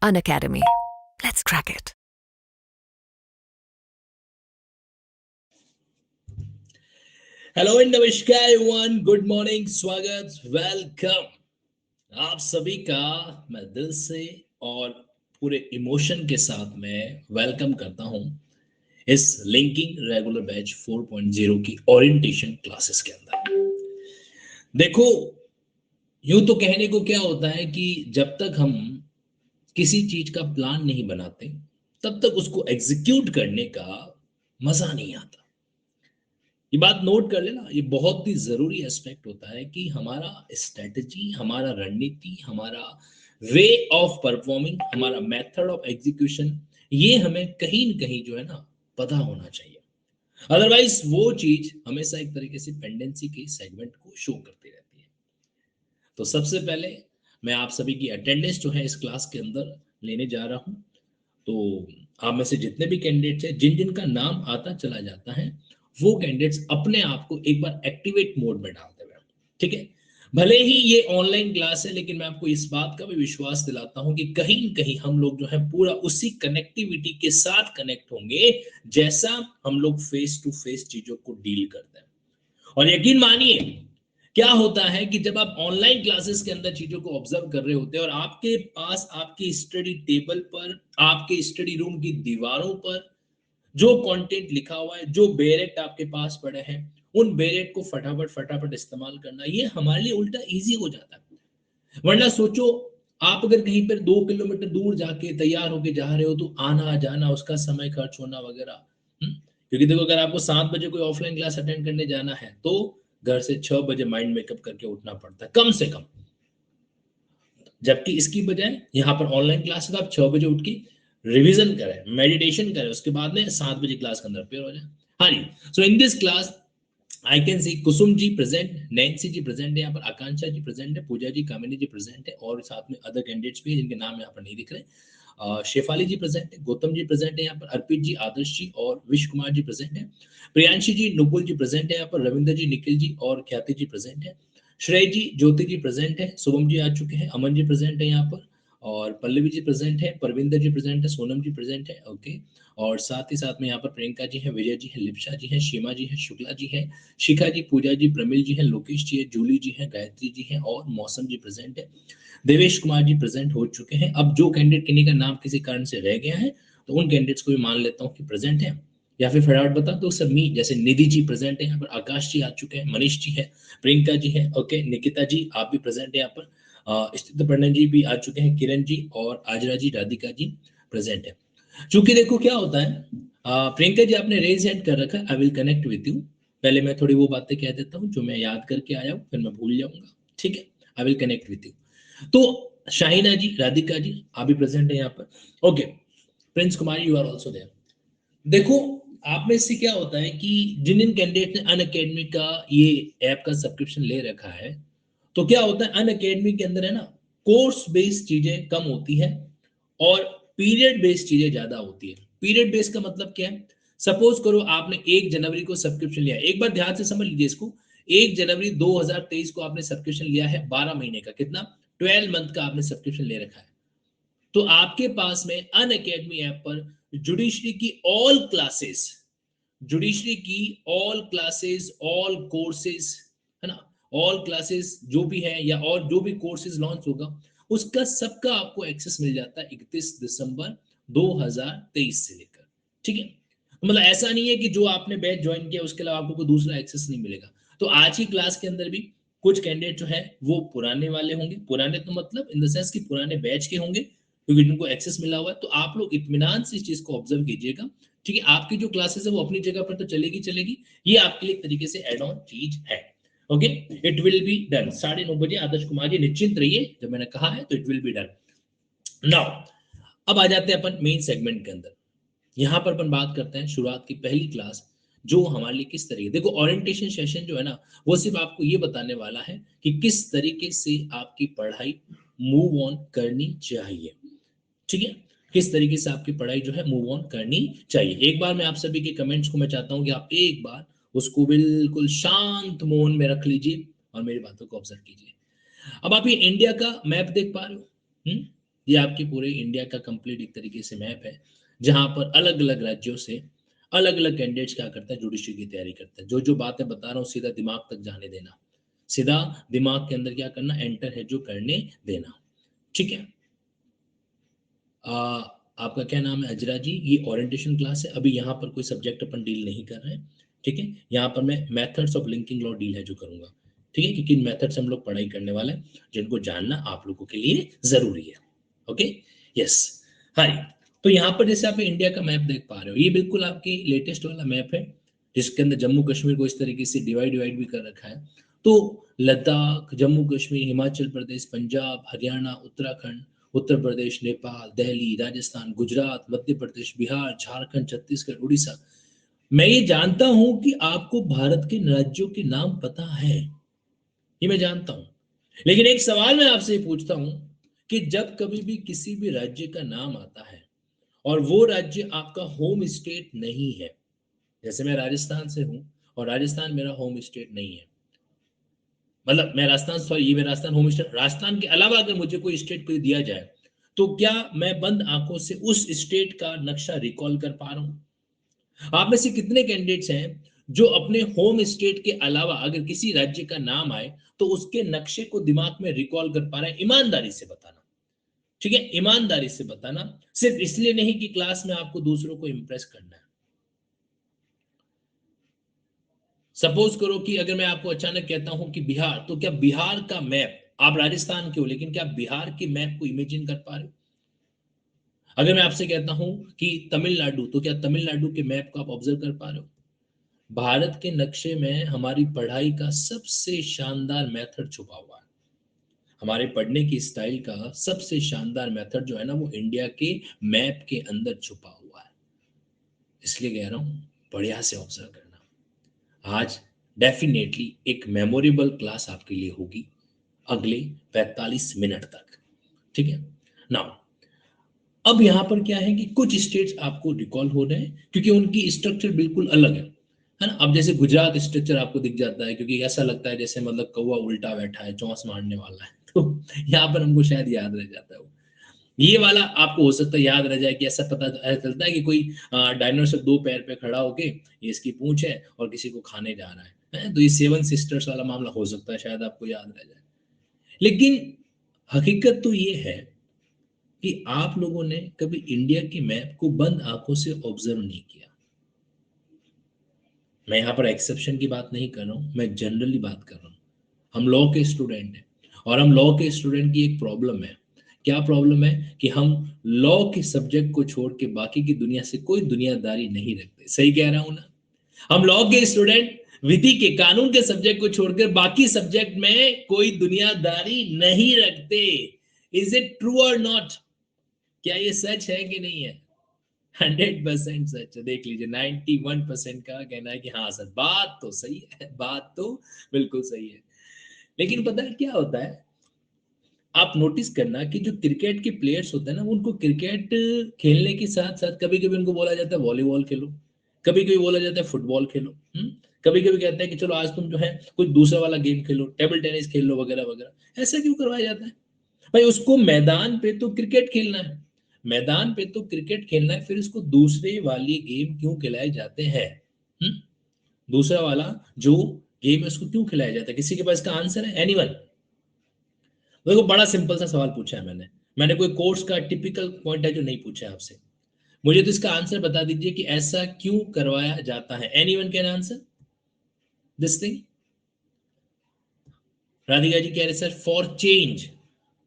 Unacademy. Let's crack it. Hello and नमस्कार everyone, good morning, स्वागत, welcome आप सभी का मैं दिल से और पूरे इमोशन के साथ में वेलकम करता हूं इस लिंकिंग रेगुलर बैच 4.0 की ओरिएंटेशन क्लासेस के अंदर। देखो, यूं तो कहने को क्या होता है कि जब तक हम किसी चीज का प्लान नहीं बनाते तब तक उसको एग्जीक्यूट करने का मजा नहीं आता। ये बात नोट कर लेना, ये बहुत ही जरूरी एस्पेक्ट होता है कि हमारा स्ट्रेटजी, हमारा रणनीति, हमारा वे ऑफ परफॉर्मिंग, हमारा मेथड ऑफ एग्जीक्यूशन, ये हमें कहीं न कहीं जो है ना पता होना चाहिए। अदरवाइज वो चीज हमेशा एक तरीके से पेंडेंसी के सेगमेंट को शो करती रहती है। तो सबसे पहले मैं आप सभी की अटेंडेंस जो है इस क्लास के अंदर लेने जा रहा हूं। तो आप में से जितने भी कैंडिडेट्स हैं, जिन जिन का नाम आता चला जाता है, वो कैंडिडेट्स अपने आप को एक बार एक्टिवेट मोड में डालते हुए, ठीक है। भले ही ये ऑनलाइन क्लास है, लेकिन मैं आपको इस बात का भी विश्वास दिलाता हूं कि कहीं न कहीं हम लोग जो है पूरा उसी कनेक्टिविटी के साथ कनेक्ट होंगे जैसा हम लोग फेस टू फेस चीजों को डील करते हैं। और यकीन मानिए, क्या होता है कि जब आप ऑनलाइन क्लासेस के अंदर चीजों को ऑब्जर्व कर रहे होते हैं और आपके पास आपकी स्टडी टेबल पर, आपके स्टडी रूम की दीवारों पर जो कंटेंट लिखा हुआ है, जो बेरेट आपके पास पड़े हैं, उन बेरेट को फटाफट फटाफट इस्तेमाल करना, ये हमारे लिए उल्टा इजी हो जाता है। वरना सोचो, आप अगर कहीं पर 2 किलोमीटर दूर जाके तैयार होके जा रहे हो तो आना जाना, उसका समय खर्च होना वगैरह। क्योंकि देखो, अगर आपको 7 बजे कोई ऑफलाइन क्लास अटेंड करने जाना है तो घर से 6 बजे माइंड मेकअप करके उठना पड़ता है कम से कम। जबकि इसकी बजाय यहाँ पर ऑनलाइन क्लास आप 6 बजे उठ के रिविजन करें, मेडिटेशन करें, उसके बाद में 7 बजे क्लास के अंदर अपेयर हो जाए। हाँ जी, so in this class I can see Kusum ji present, Nancy ji present है, यहाँ पर आकांक्षा जी प्रेजेंट है, पूजा जी, कामिनी जी प्रेजेंट है, और साथ में अदर कैंडिडेट्स भी हैं जिनके नाम यहाँ पर नहीं दिख रहे। शेफाली जी प्रेजेंट है, गौतम जी प्रेजेंट है यहाँ पर, अर्पित जी, आदर्श जी और विश कुमार जी प्रेजेंट है, प्रियांशी जी, नुपुल जी प्रेजेंट है यहाँ पर, रविंद्र जी, निखिल जी और ख्याति जी प्रेजेंट है, श्रेय जी, ज्योति जी प्रेजेंट है, शुभम जी आ चुके हैं, अमन जी प्रेजेंट है यहाँ पर, और पल्लवी जी प्रेजेंट है, परविंदर जी प्रेजेंट है, सोनम जी प्रेजेंट है, ओके। और साथ ही साथ में यहाँ पर प्रियंका जी हैं, विजय जी हैं, लिप्सा जी हैं, सीमा जी हैं, शुक्ला जी हैं, शिखा जी, पूजा जी, प्रमिल जी हैं, लोकेश जी है, जूली जी हैं, गायत्री जी हैं और मौसम जी प्रेजेंट है। देवेश कुमार जी प्रेजेंट हो चुके हैं। अब जो कैंडिडेट किन्हीं का नाम किसी कारण से रह गया है तो उन कैंडिडेट्स को भी मान लेता हूँ कि प्रेजेंट है, या फिर फटाफट बता दो सर। मी जैसे निधि जी प्रेजेंट है यहाँ पर, आकाश जी आ चुके हैं, मनीष जी है, प्रियंका जी है, ओके, निकिता जी आप भी प्रेजेंट है यहाँ पर, स्थित पंडन जी भी आ चुके हैं, किरण जी और आजरा जी, राधिका जी प्रेजेंट है। चूंकि देखो क्या होता है, प्रियंका जी आपने रेज हैंड कर रखा है, I will connect with you. पहले मैं थोड़ी वो बातें कह देता हूँ जो मैं याद करके आया हूँ, फिर मैं भूल जाऊंगा, ठीक है। I will connect with you. तो शाहिना जी, राधिका जी आप भी प्रेजेंट है यहाँ पर, okay. Prince Kumari you are also there. देखो, आप में से क्या होता है कि जिन जिन कैंडिडेट ने अन अकेडमी का ये ऐप का सब्सक्रिप्शन ले रखा है, तो क्या होता है अन अकेडमी के अंदर है ना, कोर्स बेस्ड चीजें कम होती है और पीरियड बेस्ड चीजें ज्यादा होती है। पीरियड बेस्ड का मतलब क्या है? सपोज करो आपने 1 जनवरी को सब्सक्रिप्शन लिया, एक बार ध्यान से समझ लीजिए इसको। 1 जनवरी 2023 को आपने सब्सक्रिप्शन लिया है, 12 महीने का, कितना, 12 मंथ का आपने सब्सक्रिप्शन ले रखा है। तो आपके पास में अन अकेडमी ऐप पर जुडिशरी की ऑल क्लासेस, जुडिशरी की ऑल क्लासेस, ऑल कोर्सेज, है ना, ऑल क्लासेस जो भी है या और जो भी कोर्सेज लॉन्च होगा, उसका सबका आपको एक्सेस मिल जाता है 31 दिसंबर 2023 से लेकर, ठीक है। तो मतलब ऐसा नहीं है कि जो आपने बैच ज्वाइन किया उसके अलावा आपको कोई दूसरा एक्सेस नहीं मिलेगा। तो आज की क्लास के अंदर भी कुछ कैंडिडेट जो है वो पुराने वाले होंगे, पुराने तो मतलब इन द सेंस कि पुराने बैच के होंगे, क्योंकि जिनको एक्सेस मिला हुआ है। तो आप लोग इत्मीनान से इस चीज को ऑब्जर्व कीजिएगा, ठीक है। आपकी जो क्लासेस है वो अपनी जगह पर तो चलेगी चलेगी, ये आपके लिए एक तरीके से एड ऑन चीज है, okay. It will be done 9:30 बजे। आदर्श कुमार जी निश्चिंत रहिए, जब मैंने कहा है तो it will be done. Now अब आ जाते हैं अपन मेन सेगमेंट के अंदर। यहां पर अपन बात करते हैं शुरुआत की पहली क्लास, जो हमारे लिए किस तरीके, देखो ओरिएंटेशन सेशन जो है ना, वो सिर्फ आपको ये बताने वाला है कि किस तरीके से आपकी पढ़ाई मूव ऑन करनी चाहिए, ठीक है। किस तरीके से आपकी पढ़ाई जो है मूव ऑन करनी चाहिए। एक बार मैं आप सभी के कमेंट्स को मैं चाहता हूं कि आप एक बार उसको बिल्कुल शांत मौन में रख लीजिए और मेरी बातों को ऑब्जर्व कीजिए। अब आप ये इंडिया का मैप देख पा रहे हो, ये आपके पूरे इंडिया का कंप्लीट एक तरीके से मैप है, जहां पर अलग अलग राज्यों से अलग अलग कैंडिडेट्स क्या करता है, जुडिशरी की तैयारी करता है। जो जो बातें बता रहा हूँ सीधा दिमाग तक जाने देना, सीधा दिमाग के अंदर क्या करना, एंटर है जो करने देना, ठीक है। आ, आपका क्या नाम है? अजरा जी। ये ओरिएंटेशन क्लास है, अभी यहाँ पर कोई सब्जेक्ट अपन डील नहीं कर रहे हैं, ठीक है। यहाँ पर मैं methods of linking law deal है जो करूंगा, ठीक है, क्योंकि इन मेथड से हम लोग पढ़ाई करने वाले हैं, जिनको जानना आप लोगों के लिए जरूरी है। ओके, यस, हाँ जी। तो यहाँ पर जैसे आप इंडिया का मैप देख पा रहे हो, ये बिल्कुल आपकी लेटेस्ट वाला मैप है, जिसके अंदर जम्मू कश्मीर को इस तरीके से डिवाइड डिवाइड भी कर रखा है। तो लद्दाख, जम्मू कश्मीर, हिमाचल प्रदेश, पंजाब, हरियाणा, उत्तराखंड, उत्तर प्रदेश, नेपाल, दिल्ली, राजस्थान, गुजरात, मध्य प्रदेश, बिहार, झारखंड, छत्तीसगढ़, उड़ीसा। मैं ये जानता हूं कि आपको भारत के राज्यों के नाम पता है, ये मैं जानता हूं। लेकिन एक सवाल मैं आपसे पूछता हूं कि जब कभी भी किसी भी राज्य का नाम आता है और वो राज्य आपका होम स्टेट नहीं है, जैसे मैं राजस्थान से हूं और राजस्थान मेरा होम स्टेट नहीं है, मतलब मैं राजस्थान, सॉरी, ये मेरा राजस्थान होम स्टेट, राजस्थान के अलावा अगर मुझे कोई स्टेट कोई दिया जाए, तो क्या मैं बंद आंखों से उस स्टेट का नक्शा रिकॉल कर पा रहा हूं? आप में से कितने कैंडिडेट्स हैं जो अपने होम स्टेट के अलावा अगर किसी राज्य का नाम आए तो उसके नक्शे को दिमाग में रिकॉल कर पा रहे हैं? ईमानदारी से बताना, ठीक है, ईमानदारी से बताना, सिर्फ इसलिए नहीं कि क्लास में आपको दूसरों को इंप्रेस करना है। सपोज करो कि अगर मैं आपको अचानक कहता हूं कि बिहार, तो क्या बिहार का मैप, आप राजस्थान के हो लेकिन क्या बिहार के मैप को इमेजिन कर पा रहे हो? अगर मैं आपसे कहता हूं कि तमिलनाडु, तो क्या तमिलनाडु के मैप को आप ऑब्जर्व कर पा रहे हो? भारत के नक्शे में हमारी पढ़ाई का सबसे शानदार मेथड छुपा हुआ है, हमारे पढ़ने की स्टाइल का सबसे शानदार मेथड जो है ना, वो इंडिया के मैप के अंदर छुपा हुआ है। इसलिए कह रहा हूं, बढ़िया से ऑब्जर्व करना। आज डेफिनेटली एक मेमोरेबल क्लास आपके लिए होगी अगले 45 मिनट तक, ठीक है। नाउ अब यहां पर क्या है कि कुछ स्टेट्स आपको रिकॉल हो रहे हैं क्योंकि उनकी स्ट्रक्चर बिल्कुल अलग है ना। अब जैसे गुजरात स्ट्रक्चर आपको दिख जाता है क्योंकि ऐसा लगता है जैसे मतलब कौवा उल्टा बैठा है, चौंस मारने वाला है, तो यहाँ पर हमको शायद याद रह जाता है वो। ये वाला आपको हो सकता है याद रह जाए कि ऐसा पता ऐसा चलता है कि कोई डायनासोर दो पैर पे खड़ा होके, ये इसकी पूंछ है और किसी को खाने जा रहा है, तो ये सेवन सिस्टर्स वाला मामला हो सकता है, शायद आपको याद रह जाए। लेकिन हकीकत तो ये है कि आप लोगों ने कभी इंडिया के मैप को बंद आंखों से ऑब्जर्व नहीं किया। मैं यहाँ पर एक्सेप्शन की बात नहीं कर रहा हूँ, मैं जनरली बात कर रहा हूँ। हम लॉ के स्टूडेंट हैं और हम लॉ के स्टूडेंट की एक प्रॉब्लम है। क्या प्रॉब्लम है? कि हम लॉ के सब्जेक्ट को छोड़ के बाकी की दुनिया से कोई दुनियादारी नहीं रखते। सही कह रहा हूं ना? हम लॉ के स्टूडेंट विधि के, कानून के सब्जेक्ट को छोड़कर बाकी सब्जेक्ट में कोई दुनियादारी नहीं रखते। इज इट ट्रू और नॉट? क्या ये सच है कि नहीं है? 100% सच है। देख लीजिए, 91% का कहना है कि हाँ सर, बात तो सही है, बात तो बिल्कुल सही है। लेकिन पता है क्या होता है, आप नोटिस करना कि जो क्रिकेट के प्लेयर्स होते हैं ना, उनको क्रिकेट खेलने के साथ साथ कभी कभी उनको बोला जाता है वॉलीबॉल खेलो, कभी कभी बोला जाता है फुटबॉल खेलो, कभी कभी कहते हैं कि चलो आज तुम जो है कुछ दूसरा वाला गेम खेलो, टेबल टेनिस खेल लो वगैरह वगैरह। ऐसा क्यों करवाया जाता है? भाई उसको मैदान पे तो क्रिकेट खेलना है, मैदान पे तो क्रिकेट खेलना है, फिर उसको दूसरे वाले गेम क्यों खिलाए जाते हैं? हम्म? दूसरा वाला जो गेम है उसको क्यों खिलाया जाता है? किसी के पास इसका आंसर है? एनीवन? देखो, बड़ा सिंपल सा सवाल पूछा है मैंने, मैंने कोई कोर्स का टिपिकल पॉइंट है जो नहीं पूछा है आपसे। मुझे तो इसका आंसर बता दीजिए कि ऐसा क्यों करवाया जाता है। Anyone can answer this thing? Radhika ji कह रहे sir for change,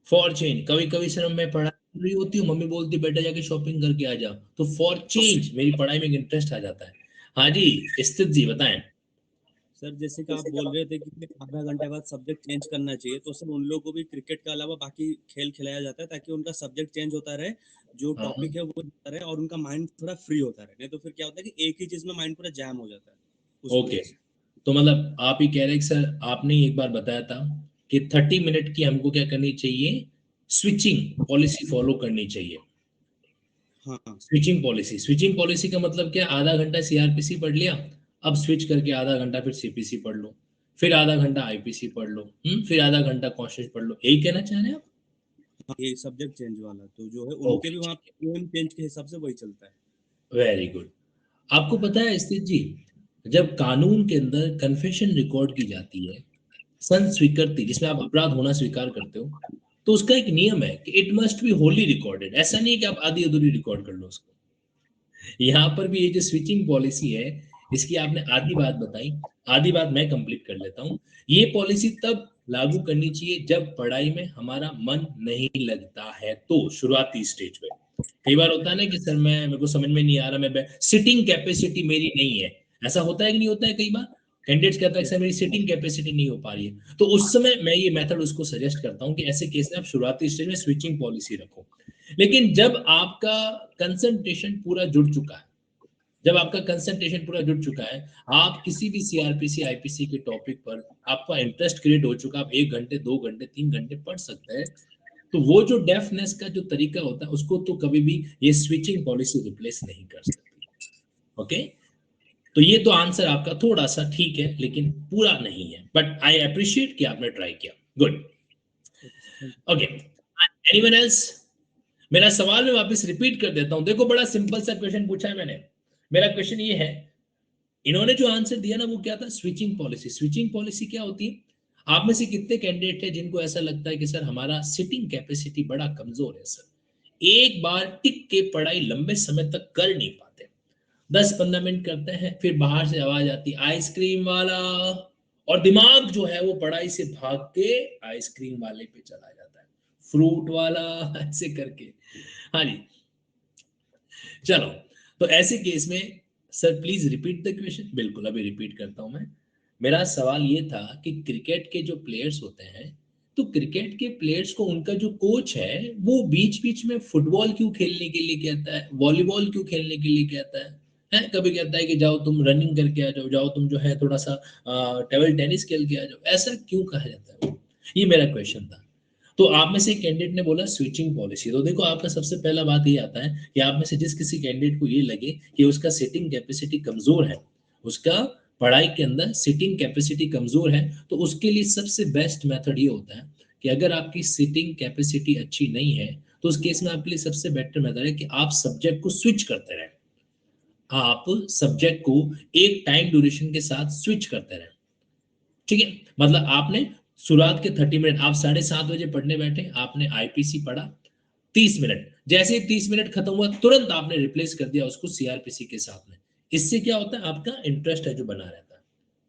for change. कभी कभी सर मैं पढ़ाई कर रही होती हूँ, मम्मी बोलती है बेटा जाके शॉपिंग करके आ जा, तो फॉर चेंज मेरी पढ़ाई में इंटरेस्ट आ जाता है। हाँ जी, स्थित जी बताएं। सर जैसे कि आप बोल रहे थे कि आधा घंटे बाद सब्जेक्ट चेंज करना चाहिए, तो सर उन लोगों को भी क्रिकेट के अलावा बाकी खेल खिलाया जाता है ताकि उनका सब्जेक्ट चेंज होता रहे, जो हाँ, टॉपिक है वो होता रहे और उनका माइंड थोड़ा फ्री होता रहे। नहीं तो फिर क्या होता है कि एक ही चीज में माइंड पूरा जैम हो जाता है उस ओके। वजह से। तो मतलब आप ही कह रहे हैं कि सर आपने एक बार बताया था कि 30 मिनट की हमको क्या करनी चाहिए, स्विचिंग पॉलिसी फॉलो करनी चाहिए। हाँ हाँ। स्विचिंग पॉलिसी, स्विचिंग पॉलिसी का मतलब क्या? आधा घंटा सीआरपीसी पढ़ लिया, अब स्विच करके आधा घंटा फिर सीपीसी पढ़ लो, फिर आधा घंटा आईपीसी पढ़ लो, फिर आधा घंटा कॉन्स्टिट्यूशन पढ़ लो, यही कहना चाह रहे हैं आप? ये सब्जेक्ट चेंज वाला तो जो है उनके ओके, भी वहाँ गेम चेंज के हिसाब से वही चलता है। Very good. आपको पता है स्थित जी, जब कानून के अंदर कन्फेशन रिकॉर्ड की जाती है, संस्वीकृति जिसमें आप अपराध होना स्वीकार करते हो, तो उसका एक नियम है कि it must be Holi recorded. ऐसा नहीं है कि आप आधी अधूरी रिकॉर्ड कर लो उसको। यहाँ पर भी ये जो स्विचिंग पॉलिसी है, इसकी आपने आधी बात बताई, आधी बात मैं कंप्लीट कर लेता हूँ। ये पॉलिसी तब लागू करनी चाहिए जब पढ़ाई में हमारा मन नहीं लगता है, तो शुरुआती स्टेज पे। कई बार होता है ना कि सर मैं मेरे को समझ में नहीं आ रहा, मैं सिटिंग कैपेसिटी मेरी नहीं है। ऐसा होता है कि नहीं होता है? कई बार कैंडिडेट्स कहता है कि सर मेरी सिटिंग कैपेसिटी नहीं हो पा रही है, तो उस समय मैं ये मेथड उसको सजेस्ट करता हूँ कि ऐसे केस में आप शुरुआती स्टेज में स्विचिंग पॉलिसी रखो। लेकिन जब आपका कंसंट्रेशन पूरा जुड़ चुका है, जब आपका कंसंट्रेशन पूरा जुड़ चुका है, आप किसी भी सीआरपीसी आईपीसी के टॉपिक पर आपका इंटरेस्ट क्रिएट हो चुका, आप 1 घंटे 2 घंटे 3 घंटे पढ़ सकते हैं, तो वो जो डेफनेस का जो तरीका होता है उसको तो कभी भी ये स्विचिंग पॉलिसी रिप्लेस नहीं कर सकती। ओके, तो ये तो आंसर आपका थोड़ा सा ठीक है लेकिन पूरा नहीं है, बट आई अप्रिशिएट कि आपने ट्राई किया। गुड। Okay, anyone else? मेरा सवाल मैं वापस रिपीट कर देता हूं। देखो बड़ा सिंपल सा क्वेश्चन पूछा है मैंने। मेरा क्वेश्चन ये है, इन्होंने जो आंसर दिया ना वो क्या था? Switching policy. स्विचिंग पॉलिसी क्या होती है? आप में से कितने कैंडिडेट है जिनको ऐसा लगता है कि सर हमारा सिटिंग कैपेसिटी बड़ा कमजोर है, सर एक बार टिक के पढ़ाई लंबे समय तक कर नहीं पाते, 10-15 मिनट करते हैं, फिर बाहर से आवाज आती आइसक्रीम वाला, और दिमाग जो है वो पढ़ाई से भाग के आइसक्रीम वाले पे चला जाता है, फ्रूट वाला ऐसे करके। हाँ जी, चलो, तो ऐसे केस में sir please repeat the question. बिल्कुल, अभी रिपीट करता हूं मैं। मेरा सवाल ये था कि क्रिकेट के जो प्लेयर्स होते हैं, तो क्रिकेट के प्लेयर्स को उनका जो कोच है वो बीच बीच में फुटबॉल क्यों खेलने के लिए कहता है, वॉलीबॉल क्यों खेलने के लिए कहता है? कभी कहता है कि जाओ तुम रनिंग करके आ जाओ, जाओ तुम जो है थोड़ा सा टेबल टेनिस खेल के आ जाओ, ऐसा क्यों कहा जाता है? ये मेरा क्वेश्चन था। तो आप में से एक कैंडिडेट ने बोला स्विचिंग पॉलिसी। तो देखो आपका सबसे पहला बात ये आता है कि आप में से जिस किसी कैंडिडेट को ये लगे कि उसका सिटिंग कैपेसिटी कमजोर है, उसका पढ़ाई के अंदर सिटिंग कैपेसिटी कमजोर है, तो उसके लिए सबसे बेस्ट मेथड ये होता है कि अगर आपकी सिटिंग कैपेसिटी अच्छी नहीं है, तो उस केस में आपके लिए सबसे बेटर मेथड है कि आप सब्जेक्ट को स्विच करते रहें। आप सब्जेक्ट को एक टाइम ड्यूरेशन के साथ स्विच करते रहें। ठीक है, मतलब आपने शुरुआत के 30 मिनट, आप 7:30 बजे पढ़ने बैठे, आपने आईपीसी पढ़ा 30 मिनट, जैसे ही 30 मिनट खत्म हुआ तुरंत आपने रिप्लेस कर दिया उसको सीआरपीसी के साथ में। इससे क्या होता है? आपका इंटरेस्ट है जो बना रहता है।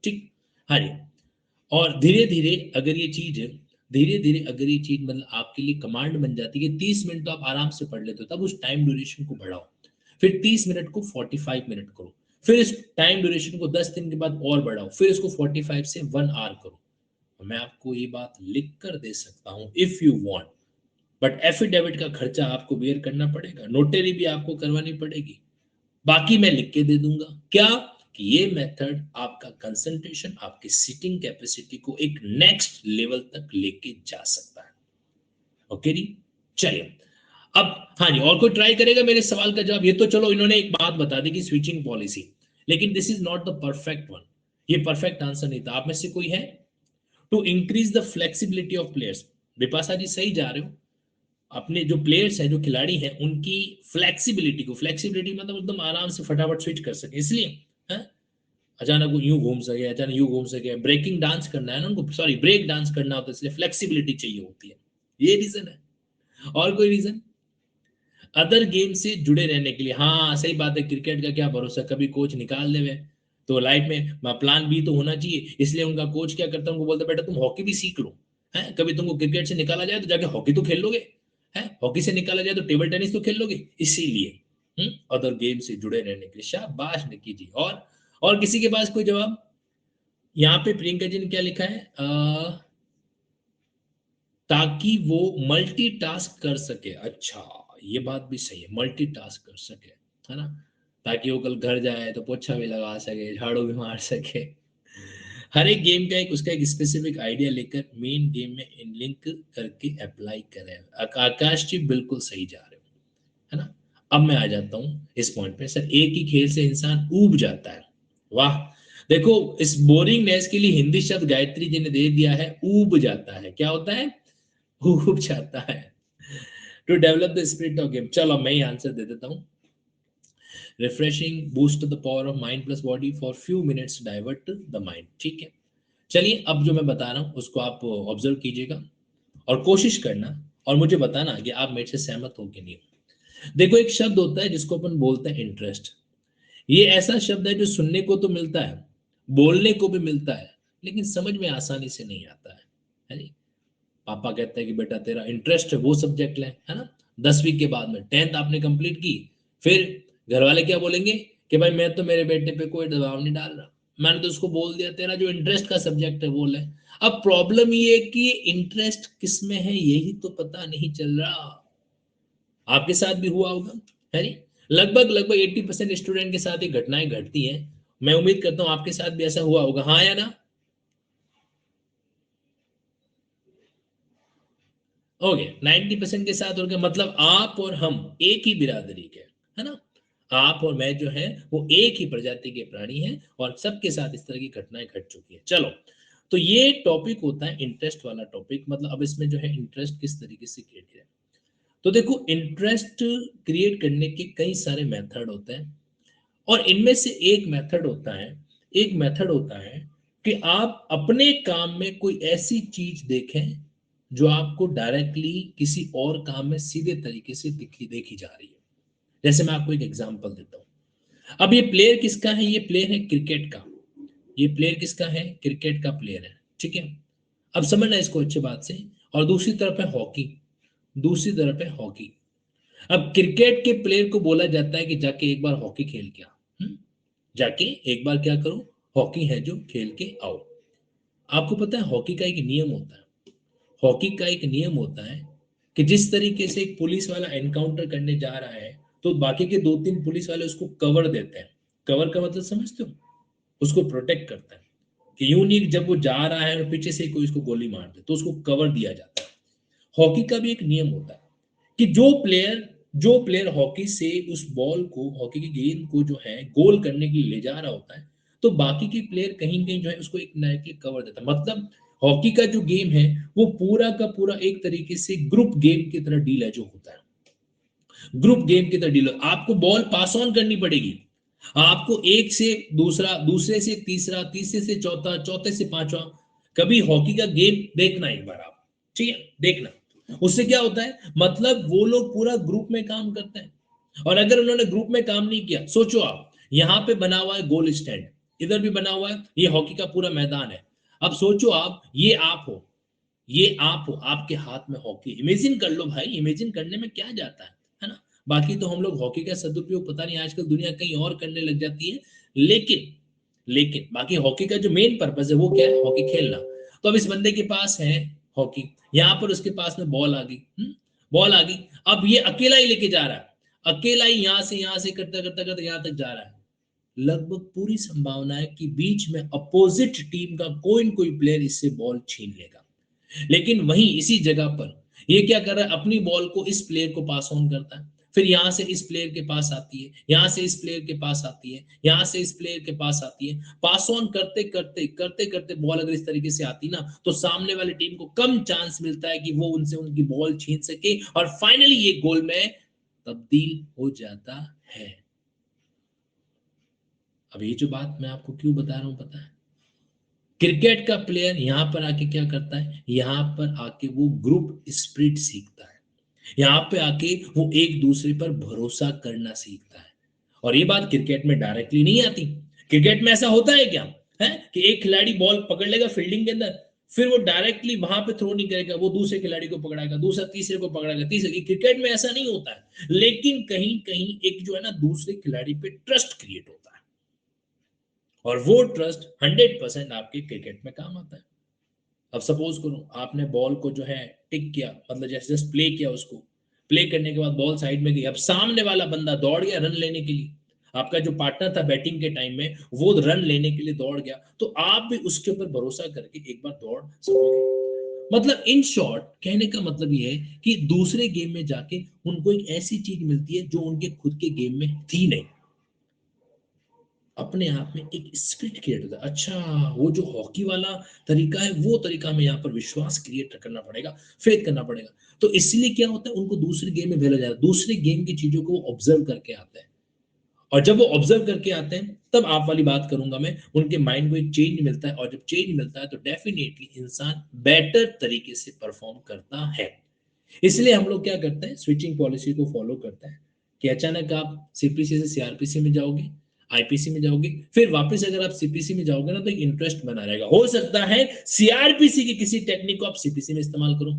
ठीक, हाँ जी। और धीरे धीरे अगर ये चीज मतलब आपके लिए कमांड बन जाती है, 30 मिनट तो आप आराम से पढ़ लेते हो, तब उस टाइम ड्यूरेशन को बढ़ाओ, फिर 30 मिनट को 45 मिनट करो, फिर इस टाइम ड्यूरेशन को 10 दिन के बाद और बढ़ाओ, फिर इसको 45 से 1 आवर करो। मैं आपको ये बात लिख कर दे सकता हूं if you want, but affidavit का खर्चा आपको बेयर करना पड़ेगा, नोटरी भी आपको करवानी पड़ेगी, बाकी मैं लिख के दे दूंगा। क्या? कि ये मेथड आपका कंसंट्रेशन, आपकी सिटिंग कैपेसिटी को एक नेक्स्ट लेवल तक लेके जा सकता है। ओके जी, चलिए अब हाँ जी, और कोई ट्राई करेगा मेरे सवाल का जवाब? ये तो चलो इन्होंने एक बात बता दी कि स्विचिंग पॉलिसी, लेकिन this is not the perfect one. ये परफेक्ट आंसर नहीं था। आप में से कोई है? To increase the flexibility of players. Vipasha ji सही जा रहे हो, अपने जो प्लेयर्स हैं, जो खिलाड़ी हैं, उनकी फ्लेक्सिबिलिटी को, फ्लेक्सिबिलिटी मतलब एकदम आराम से फटाफट स्विच कर सके, इसलिए है? अचानक वो यूं घूम सके, अचानक यूं घूम सके, ब्रेकिंग डांस करना है ना उनको, सॉरी ब्रेक डांस करना होता है, इसलिए फ्लेक्सिबिलिटी चाहिए होती है। ये रीजन है, और कोई रीजन? अदर गेम से जुड़े रहने के लिए। हाँ सही बात है, क्रिकेट का क्या भरोसा, कभी कोच निकाल देवे, तो लाइफ में प्लान बी तो होना चाहिए, इसलिए उनका कोच क्या करता है, उनको बोलता है बेटा तुम हॉकी भी सीख लो, है कभी तुमको क्रिकेट से निकाला जाए तो जाके हॉकी तो खेल लोगे, है हॉकी से निकाला जाए तो टेबल टेनिस तो खेल लोगे, इसीलिए अदर गेम से जुड़े रहने के लिए। शाबाश निकी जी। और किसी के पास कोई जवाब? यहाँ पे प्रियंका जी ने क्या लिखा है? ताकि वो मल्टीटास्क कर सके। अच्छा, ये बात भी सही है, मल्टीटास्क कर सके, है ना, ताकि वो कल घर जाए तो पोछा भी लगा सके, झाड़ू भी मार सके। हर एक गेम का एक उसका एक स्पेसिफिक आइडिया लेकर मेन गेम में इन लिंक करके अप्लाई करें। आकाश जी बिल्कुल सही जा रहे हो, है ना। अब मैं आ जाता हूँ इस पॉइंट पे, सर एक ही खेल से इंसान ऊब जाता है। वाह, देखो इस बोरिंगनेस के लिए हिंदी शब्द गायत्री जी ने दे दिया है, ऊब जाता है। क्या होता है? ऊब जाता है। To develop the spirit of game. चलो मैं ही आंसर दे देता हूँ। Refreshing, boost the power of mind plus body for few minutes, divert the mind. ठीक है, चलिए अब जो मैं बता रहा हूँ उसको आप ऑब्जर्व कीजिएगा और कोशिश करना और मुझे बताना कि आप मेरे से सहमत हो कि नहीं हो। देखो, एक शब्द होता है जिसको अपन बोलते हैं इंटरेस्ट। ये ऐसा शब्द है जो सुनने को तो मिलता है, बोलने को भी मिलता है, लेकिन समझ में आसानी से नहीं आता है नहीं? पापा कहते हैं कि बेटा तेरा इंटरेस्ट है वो सब्जेक्ट ले, है ना, 10वीं के बाद में 10th आपने कंप्लीट की, फिर घर वाले क्या बोलेंगे कि भाई मैं तो मेरे बेटे पे कोई दबाव नहीं डाल रहा, मैंने तो उसको बोल दिया तेरा जो इंटरेस्ट का सब्जेक्ट है वो ले। अब प्रॉब्लम ये है कि इंटरेस्ट किस में है यही तो पता नहीं चल रहा। आपके साथ भी हुआ होगा, है नहीं? लगभग लगभग 80% स्टूडेंट के साथ ये घटनाएं घटती हैं। मैं उम्मीद करता हूं आपके साथ भी ऐसा हुआ होगा, हाँ या ना? ओके, 90% के साथ हो गया। मतलब आप और हम एक ही बिरादरी के, है ना? आप और मैं जो है वो एक ही प्रजाति के प्राणी हैं और सबके साथ इस तरह की घटनाएं घट चुकी है। चलो, तो ये टॉपिक होता है इंटरेस्ट वाला टॉपिक। मतलब अब इसमें जो है इंटरेस्ट किस तरीके से क्रिएट किया। तो देखो, इंटरेस्ट क्रिएट करने के कई सारे मेथड होते हैं और इनमें से एक मेथड होता है कि आप अपने काम में कोई ऐसी चीज देखें जो आपको डायरेक्टली किसी और काम में सीधे तरीके से देखी जा रही है। जैसे मैं आपको एक एग्जांपल देता हूं। अब ये प्लेयर किसका है? ये प्लेयर है क्रिकेट का। ये प्लेयर किसका है? क्रिकेट का प्लेयर है। ठीक है, अब समझना इसको अच्छी बात से। और दूसरी तरफ है हॉकी। दूसरी तरफ है हॉकी। अब क्रिकेट के प्लेयर को बोला जाता है कि जाके एक बार हॉकी खेल के आ। जाके एक बार क्या करो, हॉकी है जो खेल के आओ। आपको पता है हॉकी का एक नियम होता है। हॉकी का एक नियम होता है कि जिस तरीके से एक पुलिस वाला एनकाउंटर करने जा रहा है तो बाकी के 2-3 पुलिस वाले उसको कवर देते हैं। कवर का मतलब समझते हो? उसको प्रोटेक्ट करता है कि यूं नहीं कि जब वो जा रहा है और पीछे से कोई उसको गोली मार दे तो उसको कवर दिया जाता है। हॉकी का भी एक नियम होता है कि जो प्लेयर हॉकी से उस बॉल को, हॉकी की गेंद को जो है गोल करने के लिए ले जा रहा होता है, तो बाकी के प्लेयर कहीं कहीं जो है उसको एक नया के कवर देता है। मतलब हॉकी का जो गेम है वो पूरा का पूरा एक तरीके से ग्रुप गेम की तरह डील है जो होता है। ग्रुप गेम की तरह डील, आपको बॉल पास ऑन करनी पड़ेगी। आपको एक से दूसरा, दूसरे से तीसरा, तीसरे से चौथा, चौथे से पांचवा। कभी हॉकी का गेम देखना एक बार आप, ठीक है, देखना। उससे क्या होता है, मतलब वो लोग पूरा ग्रुप में काम करते हैं। और अगर उन्होंने ग्रुप में काम नहीं किया, सोचो आप, यहां पे बना हुआ है गोल स्टैंड, इधर भी बना हुआ है, ये हॉकी का पूरा मैदान है। अब सोचो आप, ये आप हो, ये आप हो, आपके हाथ में हॉकी। इमेजिन कर लो भाई, इमेजिन करने में क्या जाता है ना? बाकी तो हम लोग हॉकी का सदुपयोग पता नहीं आजकल दुनिया कहीं और करने लग जाती है, लेकिन लेकिन बाकी हॉकी का जो मेन पर्पस है वो क्या है? हॉकी खेलना। तो अब इस बंदे के पास है हॉकी, यहाँ पर उसके पास में बॉल आ गई। बॉल आ गई। अब ये अकेला ही लेके जा रहा है, अकेला ही यहां से करता करता करता यहां तक जा रहा है। लगभग पूरी संभावना है कि बीच में अपोजिट टीम का कोई न कोई प्लेयर इससे बॉल छीन लेगा। लेकिन वहीं इसी जगह पर ये क्या कर रहा है, अपनी बॉल को इस प्लेयर को पास ऑन करता है, फिर यहां से इस प्लेयर के पास आती है, यहां से इस प्लेयर के पास आती है, यहां से इस प्लेयर के पास आती है। पास ऑन करते करते करते करते बॉल अगर इस तरीके से आती ना, तो सामने वाली टीम को कम चांस मिलता है कि वो उनसे उनकी बॉल छीन सके और फाइनली ये गोल में तब्दील हो जाता है। अब ये जो बात मैं आपको क्यों बता रहा हूं पता है? क्रिकेट का प्लेयर यहां पर आके क्या करता है, यहां पर आके वो ग्रुप स्पिरिट सीखता है। यहाँ पे आके वो एक दूसरे पर भरोसा करना सीखता है। और ये बात क्रिकेट में डायरेक्टली नहीं आती। क्रिकेट में ऐसा होता है क्या, है कि एक खिलाड़ी बॉल पकड़ लेगा फील्डिंग के अंदर, फिर वो डायरेक्टली वहां पे थ्रो नहीं करेगा, वो दूसरे खिलाड़ी को पकड़ाएगा, दूसरा तीसरे को पकड़ाएगा, तीसरे। क्रिकेट में ऐसा नहीं होता है, लेकिन कहीं कहीं एक जो है ना दूसरे खिलाड़ी पे ट्रस्ट क्रिएट होता है और वो ट्रस्ट 100% आपके क्रिकेट में काम आता है। अब सपोज करो आपने बॉल को जो है टिक किया, मतलब जैसे जस्ट प्ले किया, उसको प्ले करने के बाद बॉल साइड में गई। अब सामने वाला बंदा दौड़ गया रन लेने के लिए, आपका जो पार्टनर था बैटिंग के टाइम में वो रन लेने के लिए दौड़ गया, तो आप भी उसके ऊपर भरोसा करके एक बार दौड़ सकोगे। मतलब इन शॉर्ट कहने का मतलब ये है कि दूसरे गेम में जाके उनको एक ऐसी चीज मिलती है जो उनके खुद के गेम में थी नहीं। अपने आप में एक स्पिरिट क्रिएट होता है, अच्छा वो जो हॉकी वाला तरीका है वो तरीका हमें यहाँ पर विश्वास क्रिएट करना पड़ेगा, फेथ करना पड़ेगा। तो इसलिए क्या होता है, उनको दूसरे गेम में भेजा जाता है, दूसरे गेम की चीजों को वो ऑब्जर्व करके आते हैं, और जब वो ऑब्जर्व करके आते हैं तब आप वाली बात करूंगा मैं, उनके माइंड को एक चेंज मिलता है, और जब चेंज मिलता है तो डेफिनेटली इंसान बेटर तरीके से परफॉर्म करता है। इसलिए हम लोग क्या करते हैं, स्विचिंग पॉलिसी को फॉलो करते हैं कि अचानक आप सीपीसी से सीआरपीसी में जाओगे, आईपीसी में जाओगे, फिर वापस अगर आप सीपीसी में जाओगे ना तो एक इंटरेस्ट बना रहेगा, हो सकता है सीआरपीसी की किसी टेक्निक को आप सीपीसी में इस्तेमाल करो।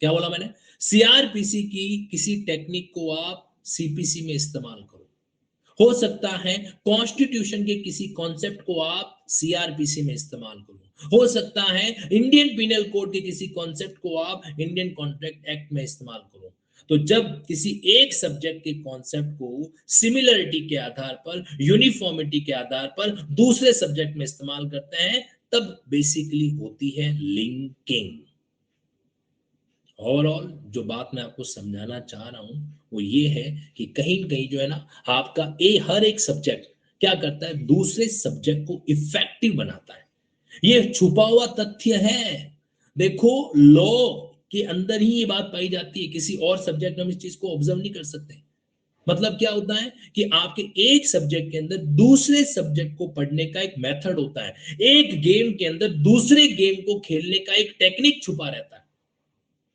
क्या बोला मैंने, सीआरपीसी की किसी टेक्निक को आप सीपीसी में इस्तेमाल करो। हो सकता है कॉन्स्टिट्यूशन के किसी कॉन्सेप्ट को आप सीआरपीसी में इस्तेमाल करो, हो सकता है इंडियन पिनल कोड के किसी कॉन्सेप्ट को आप इंडियन कॉन्ट्रैक्ट एक्ट में इस्तेमाल करो। तो जब किसी एक सब्जेक्ट के कॉन्सेप्ट को सिमिलरिटी के आधार पर, यूनिफॉर्मिटी के आधार पर दूसरे सब्जेक्ट में इस्तेमाल करते हैं, तब बेसिकली होती है लिंकिंग। ओवरऑल जो बात मैं आपको समझाना चाह रहा हूं वो ये है कि कहीं कहीं जो है ना, आपका हर एक सब्जेक्ट क्या करता है, दूसरे सब्जेक्ट को इफेक्टिव बनाता है। ये छुपा हुआ तथ्य है। देखो लॉ के अंदर ही ये बात पाई जाती है, किसी और सब्जेक्ट में हम इस चीज को ऑब्जर्व नहीं कर सकते। मतलब क्या होता है कि आपके एक सब्जेक्ट के अंदर दूसरे सब्जेक्ट को पढ़ने का एक मेथड होता है, एक गेम के अंदर दूसरे गेम को खेलने का एक टेक्निक छुपा रहता है।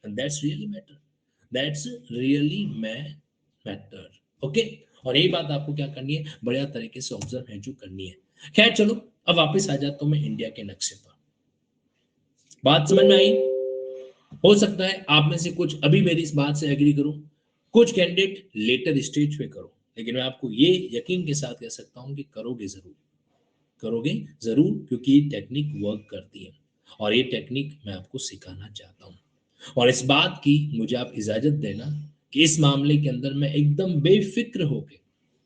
And that's really matter. That's really matter. Okay? और यही बात आपको क्या करनी है, बढ़िया तरीके से ऑब्जर्व है जो करनी है। खैर चलो, अब वापस आ जाता हूं मैं इंडिया के नक्शे पर। बात समझ में आई? हो सकता है आप में से कुछ अभी मेरी इस बात से एग्री करो, कुछ कैंडिडेट लेटर स्टेज पे करो, लेकिन मैं आपको ये यकीन के साथ कह सकता हूं कि करोगे जरूर, करोगे जरूर, क्योंकि ये टेक्निक वर्क करती है और ये टेक्निक मैं आपको सिखाना चाहता हूं। और इस बात की मुझे आप इजाजत देना कि इस मामले के अंदर मैं एकदम बेफिक्र होके,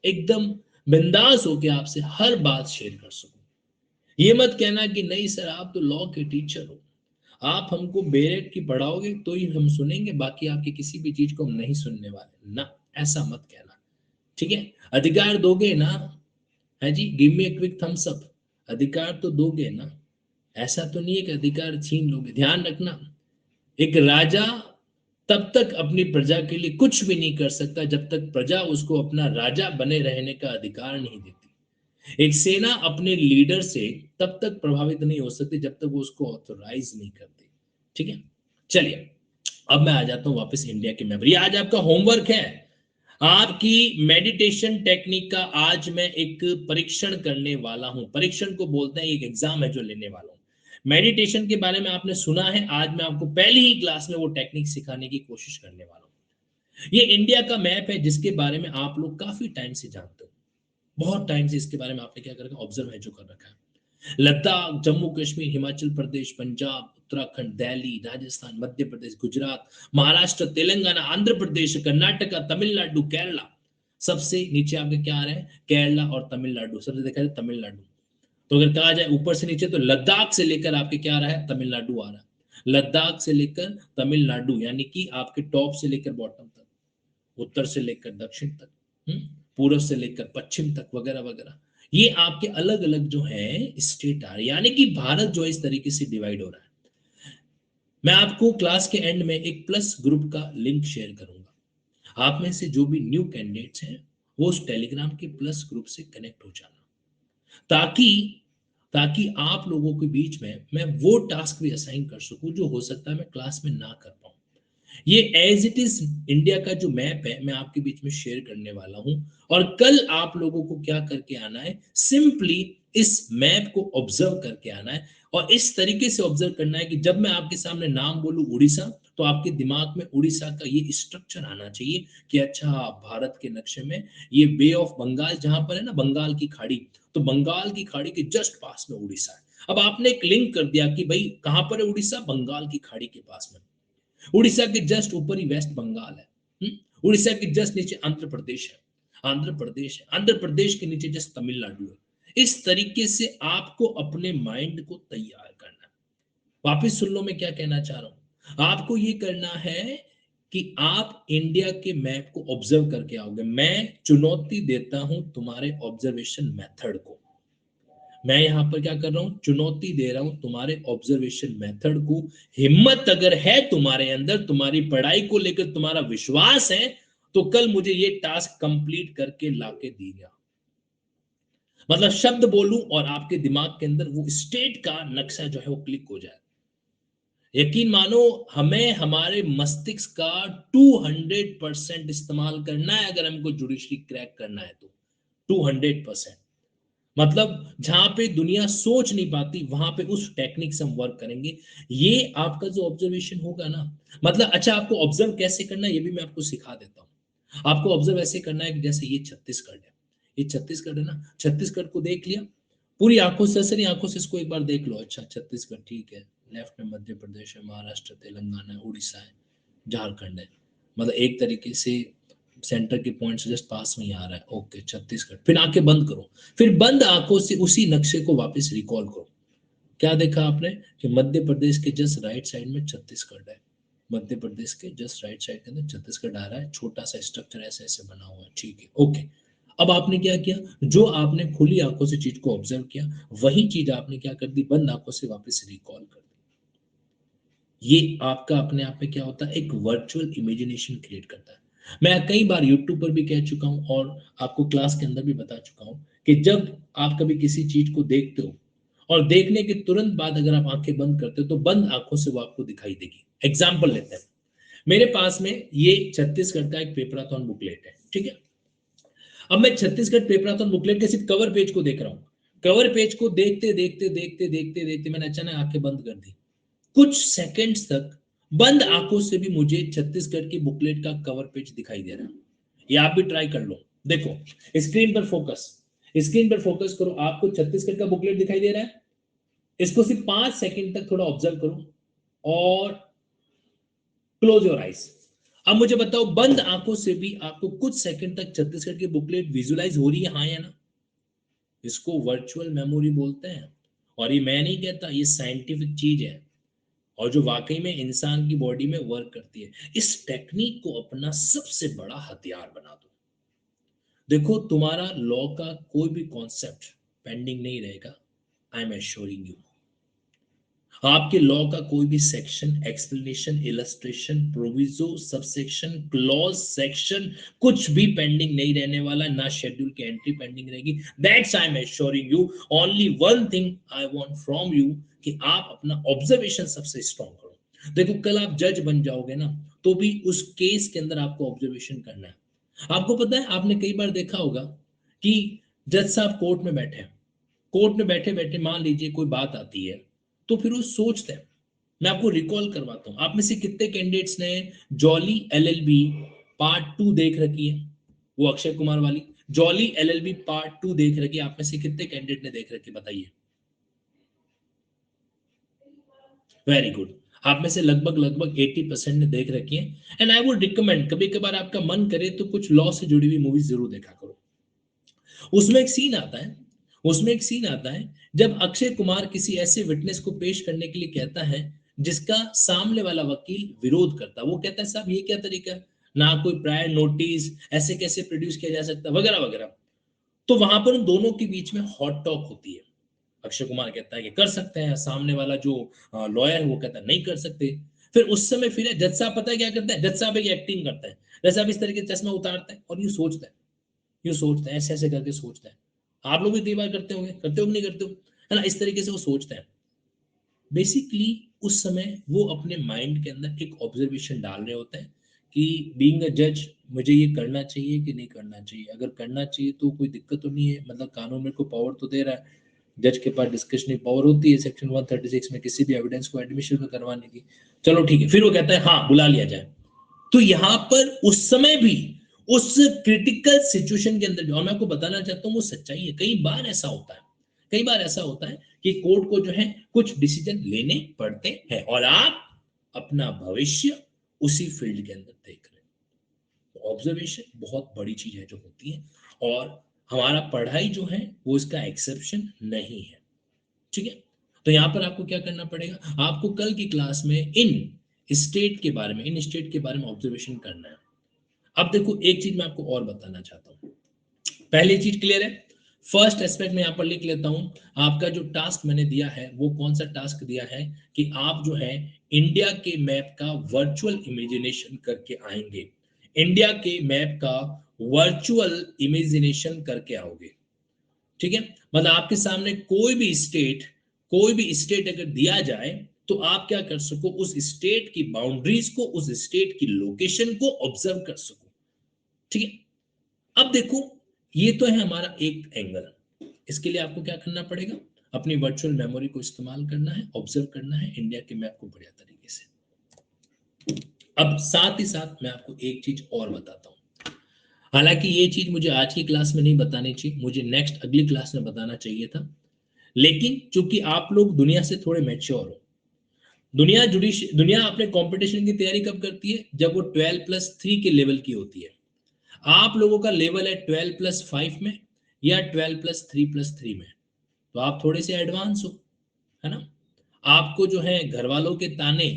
एकदम बिंदास होके आपसे हर बात शेयर कर सकूं। ये मत कहना कि नहीं सर आप तो लॉ के टीचर हो, आप हमको बेरेट की पढ़ाओगे तो ही हम सुनेंगे, बाकी आपकी किसी भी चीज को हम नहीं सुनने वाले ना, ऐसा मत कहना। ठीक है, अधिकार दोगे ना, है जी, give me a quick thumbs up, अधिकार तो दोगे ना, ऐसा तो नहीं है कि अधिकार छीन लोगे। ध्यान रखना, एक राजा तब तक अपनी प्रजा के लिए कुछ भी नहीं कर सकता जब तक प्रजा उसको अपना राजा बने रहने का अधिकार नहीं देती। एक सेना अपने लीडर से तब तक प्रभावित नहीं हो सकती जब तक वो उसको ऑथोराइज नहीं करती। ठीक है, चलिए अब मैं आ जाता हूं वापस इंडिया के मेंबर। ये आज आपका होमवर्क है, आपकी मेडिटेशन टेक्निक का आज मैं एक परीक्षण करने वाला हूं। परीक्षण को बोलते हैं, एक एग्जाम है जो लेने वाला हूं। मेडिटेशन के बारे में आपने सुना है, आज मैं आपको पहली ही क्लास में वो टेक्निक सिखाने की कोशिश करने वाला हूं। ये इंडिया का मैप है जिसके बारे में आप लोग काफी टाइम से जानते हो, बहुत टाइम से इसके बारे में आपने क्या कर रखा, ऑब्जर्व है जो कर रखा है। लद्दाख, जम्मू कश्मीर, हिमाचल प्रदेश, पंजाब, उत्तराखंड, दिल्ली, राजस्थान, मध्य प्रदेश, गुजरात, महाराष्ट्र, तेलंगाना, आंध्र प्रदेश, कर्नाटका, तमिलनाडु, केरला। सबसे नीचे आपके क्या आ रहा है, केरला और तमिलनाडु। सबसे देखा जाए तमिलनाडु। तो अगर कहा जाए ऊपर से नीचे तो लद्दाख से लेकर आपके क्या आ रहा है, तमिलनाडु आ रहा है। लद्दाख से लेकर तमिलनाडु, यानी कि आपके टॉप से लेकर बॉटम तक, उत्तर से लेकर दक्षिण तक, पूर्व से लेकर पश्चिम तक, वगैरह वगैरह। ये आपके अलग अलग जो है स्टेट आ रहे हैं, यानी कि भारत जो है इस तरीके से डिवाइड हो रहा है। मैं आपको क्लास के एंड में एक प्लस ग्रुप का लिंक शेयर करूंगा, आप में से जो भी न्यू कैंडिडेट्स हैं वो उस टेलीग्राम के प्लस ग्रुप से कनेक्ट हो जाना, ताकि ताकि आप लोगों के बीच में मैं वो टास्क भी असाइन कर सकूं जो हो सकता है मैं क्लास में ना कर पाऊं। ये एज इट इज इंडिया का जो मैप है मैं आपके बीच में शेयर करने वाला हूं, और कल आप लोगों को क्या करके आना है, सिंपली इस मैप को ऑब्जर्व करके आना है, और इस तरीके से ऑब्जर्व करना है कि जब मैं आपके सामने नाम बोलूं उड़ीसा, तो आपके दिमाग में उड़ीसा का ये स्ट्रक्चर आना चाहिए कि अच्छा भारत के नक्शे में ये बे ऑफ बंगाल जहां पर है ना, बंगाल की खाड़ी, तो बंगाल की खाड़ी के जस्ट पास में उड़ीसा है। अब आपने एक लिंक कर दिया कि भाई कहां पर है उड़ीसा, बंगाल की खाड़ी के पास में। उड़ीसा के जस्ट ऊपर ही वेस्ट बंगाल है, उड़ीसा के जस्ट नीचे आंध्र प्रदेश है, आंध्र प्रदेश है, आंध्र प्रदेश के नीचे जस्ट तमिलनाडु है। इस तरीके से आपको अपने माइंड को तैयार करना है। वापिस सुन लो मैं क्या कहना चाह रहा हूं, आपको ये करना है कि आप इंडिया के मैप को ऑब्जर्व करके आओगे। मैं चुनौती देता हूं तुम्हारे ऑब्जर्वेशन मेथड को। मैं यहां पर क्या कर रहा हूं, चुनौती दे रहा हूं तुम्हारे ऑब्जर्वेशन मेथड को। हिम्मत अगर है तुम्हारे अंदर, तुम्हारी पढ़ाई को लेकर तुम्हारा विश्वास है, तो कल मुझे ये टास्क कंप्लीट करके लाके दीजिए। मतलब शब्द बोलूं और आपके दिमाग के अंदर वो स्टेट का नक्शा जो है वो क्लिक हो जाए। यकीन मानो, हमें हमारे मस्तिष्क का 200% इस्तेमाल करना है अगर हमको जुडिशरी क्रैक करना है तो। 200%। मतलब जहां पे दुनिया सोच नहीं पाती, वहां पे उस टेक्निक से हम वर्क करेंगे। ये आपका जो ऑब्जर्वेशन होगा ना, मतलब अच्छा, आपको ऑब्जर्व कैसे करना है ये भी मैं आपको सिखा देता हूँ। आपको ऑब्जर्व ऐसे करना है कि जैसे ये छत्तीसगढ़ है, ये छत्तीसगढ़ है ना, छत्तीसगढ़ को देख लिया पूरी आंखों से, सरी आंखों से इसको एक बार देख लो। अच्छा, छत्तीसगढ़ ठीक है, लेफ्ट में मध्य प्रदेश है, महाराष्ट्र, तेलंगाना है, उड़ीसा है, झारखंड है। मतलब एक तरीके से सेंटर के पॉइंट से जस्ट पास में ही आ रहा है। ओके, छत्तीसगढ़। फिर आंखें बंद करो, फिर बंद आंखों से उसी नक्शे को वापस रिकॉल करो। क्या देखा आपने कि मध्य प्रदेश के जस्ट राइट साइड में छत्तीसगढ़ है। मध्य प्रदेश के जस्ट राइट साइड के अंदर छत्तीसगढ़ आ रहा है, छोटा सा स्ट्रक्चर ऐसे ऐसे बना हुआ है, ठीक है, ओके। अब आपने क्या किया, जो आपने खुली आंखों से चीज को ऑब्जर्व किया, वही चीज आपने क्या कर दी, बंद आंखों से वापस रिकॉल कर दी। ये आपका अपने आप में क्या होता है, एक वर्चुअल इमेजिनेशन क्रिएट करता है। मैं कई बार यूट्यूब पर भी कह चुका हूं और आपको क्लास के अंदर भी बता चुका हूं कि जब आप कभी किसी चीज को देखते हो और देखने के तुरंत बाद अगर आप आंखें बंद करते हो तो बंद आंखों से वो आपको दिखाई देगी। एग्जाम्पल लेते हैं, मेरे पास में ये छत्तीसगढ़ का एक पेपराथॉन बुकलेट है, ठीक है। अब मैं छत्तीसगढ़ पेपराथॉन बुकलेट के सिर्फ कवर पेज को देख रहा हूं। कवर पेज को देखते देखते देखते देखते देखते मैंने अचानक आंखें बंद कर दी। कुछ सेकंड्स तक बंद आंखों से भी मुझे छत्तीसगढ़ की बुकलेट का कवर पेज दिखाई दे रहा है। ये आप भी ट्राई कर लो। देखो, स्क्रीन पर फोकस, स्क्रीन पर फोकस करो, आपको छत्तीसगढ़ का बुकलेट दिखाई दे रहा है। इसको सिर्फ 5 सेकंड तक थोड़ा ऑब्जर्व करो और क्लोज योर आइज। अब मुझे बताओ, बंद आंखों से भी आपको कुछ सेकंड तक छत्तीसगढ़ की बुकलेट विजुलाइज हो रही है, हाँ या ना? इसको वर्चुअल मेमोरी बोलते हैं। और ये मैं नहीं कहता, ये साइंटिफिक चीज है और जो वाकई में इंसान की बॉडी में वर्क करती है। इस टेक्निक को अपना सबसे बड़ा हथियार बना दो। देखो, तुम्हारा लॉ का कोई भी कॉन्सेप्ट पेंडिंग नहीं रहेगा। आई एम एश्योरिंग यू, आपके लॉ का कोई भी section, explanation, illustration, proviso, subsection, clause, section, कुछ भी पेंडिंग नहीं रहने वाला। ना शेड्यूल की एंट्री पेंडिंग रहेगी। That's I am assuring you. Only one thing I want from you कि आप अपना ऑब्जर्वेशन सबसे स्ट्रॉन्ग करो। देखो, कल आप जज बन जाओगे ना, तो भी उस केस के अंदर आपको ऑब्जर्वेशन करना है। आपको पता है, आपने कई बार देखा होगा कि जज साहब कोर्ट में बैठे हैं, कोर्ट में बैठे बैठे मान लीजिए कोई बात आती है, तो फिर वो सोचते हैं। मैं आपको रिकॉल करवाता हूं, आप में से कितने कैंडिडेट्स ने जॉली एलएलबी पार्ट 2 देख रखी है? वो अक्षय कुमार वाली जॉली एलएलबी पार्ट 2 देख रखी है? आप में से कितने कैंडिडेट ने देख रखी, बताइए। वेरी गुड, आप में से लगभग लगभग 80% ने देख रखी है। एंड आई वुड रिकमेंड, कभी कभार आपका मन करे तो कुछ लॉ से जुड़ी हुई मूवीज जरूर देखा करो। उसमें एक सीन आता है, उसमें एक सीन आता है जब अक्षय कुमार किसी ऐसे विटनेस को पेश करने के लिए कहता है जिसका सामने वाला वकील विरोध करता है। वो कहता है, साहब ये क्या तरीका है, ना कोई प्रायर नोटिस, ऐसे कैसे प्रोड्यूस किया जा सकता, वगैरह वगैरह। तो वहां पर उन दोनों के बीच में हॉट टॉक होती है। अक्षय कुमार कहता है कि कर सकते हैं, सामने वाला जो लॉयर है वो कहता है नहीं कर सकते। फिर उस समय फिर जज साहब पता है क्या करता है, जज साहब एक एक्टिंग करता है। जज साहब इस तरीके से चश्मा उतारता है और यूं सोचता है, यूं सोचता है, ऐसे ऐसे करके सोचता है। आप लोग भी कई बार करते होंगे, करते हो कि नहीं करते हो, है ना? इस तरीके से वो सोचता है। बेसिकली उस समय वो अपने माइंड के अंदर एक ऑब्जर्वेशन डाल रहे होते हैं कि बीइंग अ जज मुझे ये करना चाहिए कि नहीं करना चाहिए। अगर करना चाहिए तो कोई दिक्कत तो नहीं है, मतलब कानून मेरे को पावर तो दे रहा है। जज के पास डिस्कशनरी पावर होती है सेक्शन 136 में किसी भी एविडेंस को एडमिशन में करवाने की। चलो ठीक है, फिर वो कहता है हाँ बुला लिया जाए। तो यहां पर उस समय भी उस क्रिटिकल सिचुएशन के अंदर भी, और मैं आपको बताना चाहता हूं वो सच्चाई है, कई बार ऐसा होता है, कई बार ऐसा होता है कि कोर्ट को जो है कुछ डिसीजन लेने पड़ते हैं और आप अपना भविष्य उसी फील्ड के अंदर देख रहे हैं। तो ऑब्जर्वेशन बहुत बड़ी चीज है जो होती है, और हमारा पढ़ाई जो है वो इसका एक्सेप्शन नहीं है, ठीक है। तो यहां पर आपको क्या करना पड़ेगा, आपको कल की क्लास में इन स्टेट के बारे में, इन स्टेट के बारे में ऑब्जर्वेशन करना है। अब देखो एक चीज मैं आपको और बताना चाहता हूँ। पहली चीज क्लियर है, फर्स्ट एस्पेक्ट में यहाँ पर लिख लेता हूँ। आपका जो टास्क मैंने दिया है वो कौन सा टास्क दिया है कि आप जो है इंडिया के मैप का वर्चुअल इमेजिनेशन करके आएंगे, इंडिया के मैप का वर्चुअल इमेजिनेशन करके आओगे। ठीक है, मतलब आपके सामने कोई भी स्टेट अगर दिया जाए तो आप क्या कर सको, उस स्टेट की बाउंड्रीज को, उस स्टेट की लोकेशन को ऑब्जर्व कर सको। ठीक है, अब देखो ये तो है हमारा एक एंगल। इसके लिए आपको क्या करना पड़ेगा, अपनी वर्चुअल मेमोरी को इस्तेमाल करना है, ऑब्जर्व करना है इंडिया के मैप को बढ़िया तरीके से। अब साथ ही साथ मैं आपको एक चीज और बताता हूं, हालांकि ये चीज मुझे आज की क्लास में नहीं बतानी चाहिए, मुझे नेक्स्ट अगली क्लास में बताना चाहिए था, लेकिन चूंकि आप लोग दुनिया से थोड़े मैच्योर हो, दुनिया अपने कंपटीशन की तैयारी कब करती है, जब वो 12+3 के लेवल की होती है। आप लोगों का लेवल है 12+5 में या 12+3+3 में, तो आप थोड़े से एडवांस हो, है ना। आपको जो है घर वालों के ताने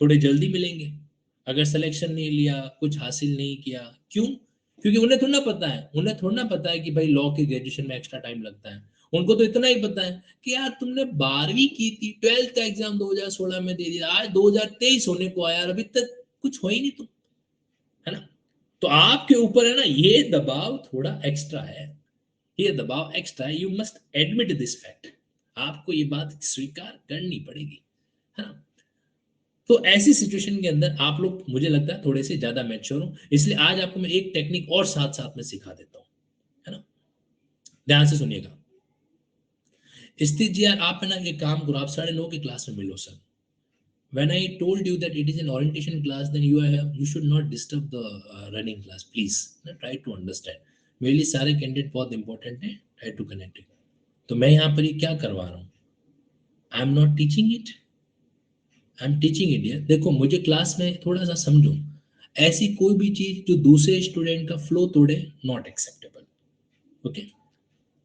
थोड़े जल्दी मिलेंगे अगर सिलेक्शन नहीं लिया, कुछ हासिल नहीं किया। क्यों? क्योंकि उन्हें थोड़ा ना पता है कि भाई लॉ के ग्रेजुएशन में एक्स्ट्रा टाइम लगता है। उनको तो इतना ही पता है कि यार तुमने 12वीं की थी, 12th का एग्जाम 2016 में दे दिया, आज 2023 होने को आया, अभी तक कुछ हो ही नहीं तुम, है ना। तो आपके ऊपर है ना ये दबाव थोड़ा एक्स्ट्रा है, ये दबाव एक्स्ट्रा है। You must admit this fact, आपको ये बात स्वीकार करनी पड़ेगी, है ना। तो ऐसी सिचुएशन के अंदर आप लोग मुझे लगता है थोड़े से ज्यादा मैच्योर हो, इसलिए आज आपको मैं एक टेक्निक और साथ साथ में सिखा देता हूं, है ना। ध्यान से सुनिएगा। स्थित जी यार आप है ना ये काम करो, आप 9:30 की क्लास में मिलो sir. When I told you that it is an orientation class, then you should not disturb the running class, please. Try to understand. मेरे लिए सारे कैंडिडेट बहुत इंपॉर्टेंट है, ट्राई टू कनेक्ट इट। तो मैं यहाँ पर ये क्या करवा रहा हूँ, I am not teaching it, I am teaching it. देखो मुझे क्लास में थोड़ा सा समझो, ऐसी कोई भी चीज जो दूसरे स्टूडेंट का फ्लो तोड़े, not acceptable. Okay,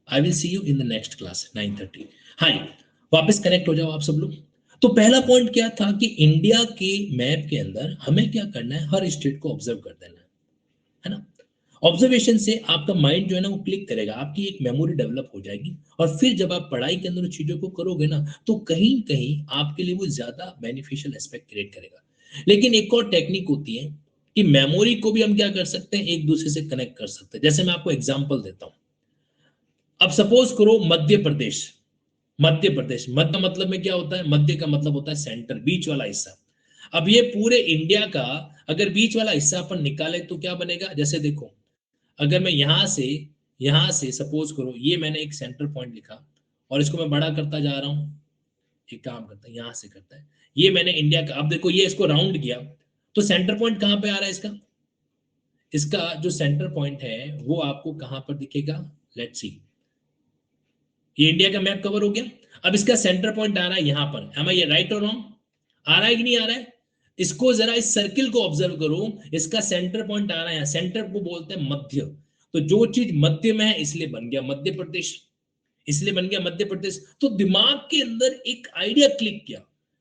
I will see you in the next class 9:30। हाय, वापस कनेक्ट हो जाओ आप सब लोग। तो पहला पॉइंट क्या था कि इंडिया के मैप के अंदर हमें क्या करना है, हर स्टेट को ऑब्जर्व कर देना है ना। ऑब्जर्वेशन से आपका माइंड जो है ना वो क्लिक करेगा, आपकी एक मेमोरी डेवलप हो जाएगी, और फिर जब आप पढ़ाई के अंदर चीजों को करोगे ना तो कहीं कहीं आपके लिए वो ज्यादा बेनिफिशियल एस्पेक्ट क्रिएट करेगा। लेकिन एक और टेक्निक होती है कि मेमोरी को भी हम क्या कर सकते हैं, एक दूसरे से कनेक्ट कर सकते हैं। जैसे मैं आपको एग्जांपल देता हूं, अब सपोज करो मध्य प्रदेश, मध्य मतलब में क्या होता है, मध्य का मतलब होता है सेंटर, बीच वाला हिस्सा। अब ये पूरे इंडिया का अगर बीच वाला हिस्सा अपन निकाले तो क्या बनेगा, जैसे देखो अगर मैं यहां से सपोज करो ये मैंने एक सेंटर पॉइंट लिखा और इसको मैं बड़ा करता जा रहा हूं, एक काम करता है यहां से करता है, ये मैंने इंडिया का, अब देखो ये इसको राउंड किया तो सेंटर पॉइंट कहां पे आ रहा है इसका, इसका जो सेंटर पॉइंट है वो आपको कहां पर दिखेगा, लेट्स सी। ये इंडिया का मैप कवर हो गया, अब इसका सेंटर पॉइंट आ रहा है यहां पर, एम आई राइट और रॉन्ग, आ रहा है कि नहीं आ रहा है। इसको जरा इस सर्किल को ऑब्जर्व करो, इसका सेंटर पॉइंट आ रहा है, सेंटर को बोलते हैं मध्य। तो जो चीज मध्य में है इसलिए बन गया मध्य प्रदेश, इसलिए बन गया मध्य प्रदेश। तो दिमाग के अंदर एक आइडिया क्लिक किया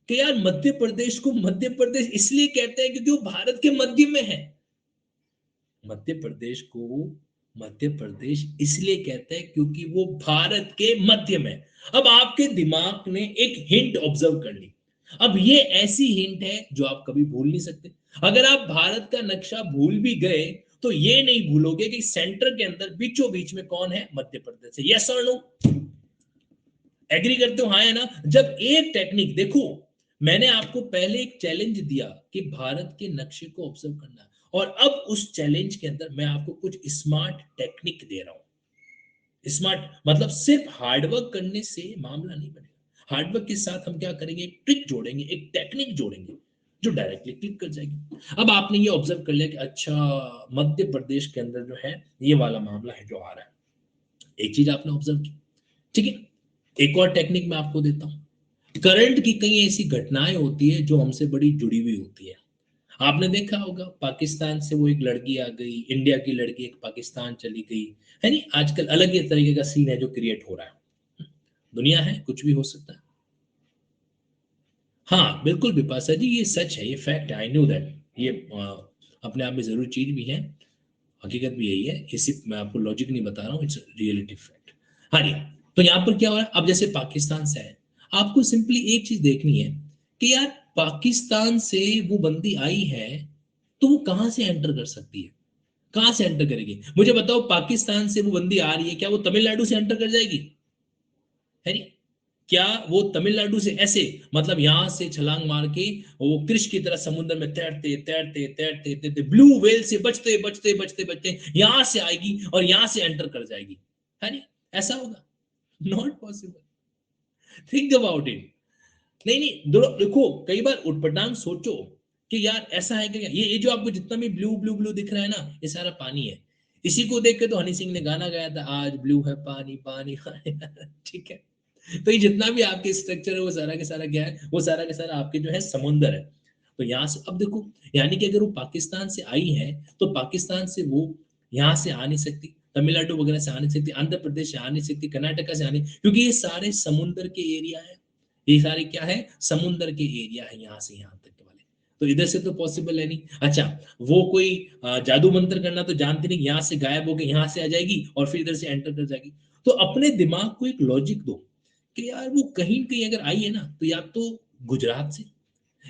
कि यार मध्य प्रदेश को मध्य प्रदेश इसलिए कहते हैं क्योंकि वो भारत के मध्य में है। मध्य प्रदेश को मध्य प्रदेश इसलिए कहते हैं क्योंकि वो भारत के मध्य में। अब आपके दिमाग ने एक हिंट ऑब्जर्व कर ली, अब ये ऐसी हिंट है जो आप कभी भूल नहीं सकते। अगर आप भारत का नक्शा भूल भी गए तो ये नहीं भूलोगे कि सेंटर के अंदर बीचों बीच में कौन है, मध्य प्रदेश है। यस और नो, एग्री करते हो, हाँ है ना। जब एक टेक्निक देखो, मैंने आपको पहले एक चैलेंज दिया कि भारत के नक्शे को ऑब्जर्व करना, और अब उस चैलेंज के अंदर मैं आपको कुछ स्मार्ट टेक्निक दे रहा हूं। स्मार्ट मतलब सिर्फ हार्डवर्क करने से मामला नहीं बनेगा, हार्डवर्क के साथ हम क्या करेंगे, एक ट्रिक जोड़ेंगे, एक टेक्निक जोड़ेंगे जो डायरेक्टली क्लिक कर जाएगी। अब आपने ये ऑब्जर्व कर लिया कि अच्छा मध्य प्रदेश के अंदर जो है ये वाला मामला है जो आ रहा है, एक चीज आपने ऑब्जर्व की, ठीक है। एक और टेक्निक मैं आपको देता हूं, करंट की कई ऐसी घटनाएं होती है जो हमसे बड़ी जुड़ी हुई होती है। आपने देखा होगा पाकिस्तान से वो एक लड़की आ गई, इंडिया की लड़की एक पाकिस्तान चली गई, है नहीं। आजकल अलग ही तरीके का सीन है जो क्रिएट हो रहा है, दुनिया है कुछ भी हो सकता है। हाँ बिल्कुल बिपाशा जी, ये सच है, ये फैक्ट है, आई नो दैट। ये अपने आप में जरूर चीज भी है, हकीकत भी यही है, ये सिर्फ मैं आपको लॉजिक नहीं बता रहा हूँ, इट्स रियलिटी फैक्ट। हाँ जी। तो यहाँ पर क्या हो रहा है, अब जैसे पाकिस्तान से है, आपको सिंपली एक चीज देखनी है कि यार पाकिस्तान से वो बंदी आई है, तो वो कहाँ से एंटर कर सकती है, कहाँ से एंटर करेगी? मुझे बताओ, पाकिस्तान से वो बंदी आ रही है, क्या वो तमिलनाडु से एंटर कर जाएगी? है नहीं? क्या वो तमिलनाडु से ऐसे, मतलब यहां से छलांग मार के वो कृष्ण की तरह समुद्र में तैरते तैरते तैरते तैरते ब्लू व्हेल से बचते बचते बचते बचते यहां से आएगी और यहां से एंटर कर जाएगी? है नहीं? ऐसा होगा? Not possible. Think about it. नहीं नहीं, देखो कई बार उटपटांग सोचो कि यार ऐसा है कि ये जो आपको जितना भी ब्लू ब्लू ब्लू दिख रहा है ना, ये सारा पानी है। इसी को देख के तो हनी सिंह ने गाना गाया था, आज ब्लू है पानी पानी ठीक है। तो ये जितना भी आपके स्ट्रक्चर है, वो सारा के सारा क्या है, वो सारा के सारा आपके जो है समुंदर है। तो यहाँ से अब देखो, यानी कि अगर वो पाकिस्तान से आई है, तो पाकिस्तान से वो यहाँ से आ नहीं सकती, तमिलनाडु वगैरह से आ नहीं सकती, आंध्र प्रदेश से आ नहीं सकती, कर्नाटका से आ नहीं, क्योंकि ये सारे समुंदर के एरिया है। ये सारे क्या है, समुंदर के एरिया है, यहाँ से यहाँ तक के वाले। तो इधर से तो पॉसिबल है नहीं। अच्छा, वो कोई जादू मंत्र करना तो जानती नहीं, यहाँ से गायब होके यहाँ से आ जाएगी और फिर इधर से एंटर कर जाएगी। तो अपने दिमाग को एक लॉजिक दो कि यार वो कहीं कहीं अगर आई है ना, तो या तो गुजरात से,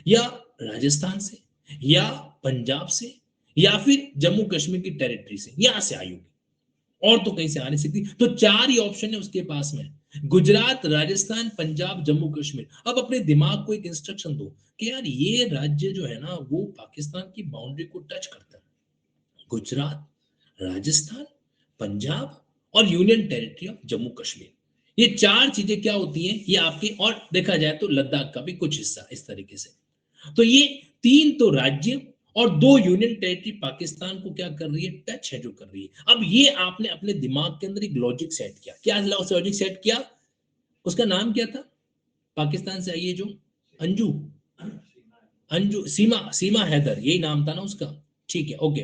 या राजस्थान से, या पंजाब से, या फिर जम्मू कश्मीर की टेरिटरी से, यहां से आई होगी, और तो कहीं से आ नहीं सकती। तो चार ही ऑप्शन है उसके पास में, गुजरात, राजस्थान, पंजाब, जम्मू कश्मीर। अब अपने दिमाग को एक इंस्ट्रक्शन दो कि यार ये राज्य जो है ना, वो पाकिस्तान की बाउंड्री को टच करता है। गुजरात, राजस्थान, पंजाब और union territory of Jammu Kashmir, ये चार चीजें क्या होती हैं, ये आपके, और देखा जाए तो लद्दाख का भी कुछ हिस्सा इस तरीके से। तो ये तीन तो राज्य और दो यूनियन टेरिटरी पाकिस्तान को क्या कर रही है, टच है जो कर रही है। अब ये आपने अपने दिमाग के अंदर एक लॉजिक सेट किया, क्या लॉजिक सेट किया? उसका नाम क्या था, पाकिस्तान से आई है जो, अंजू, अंजू, सीमा, सीमा हैदर, यही नाम था ना उसका? ठीक है, ओके।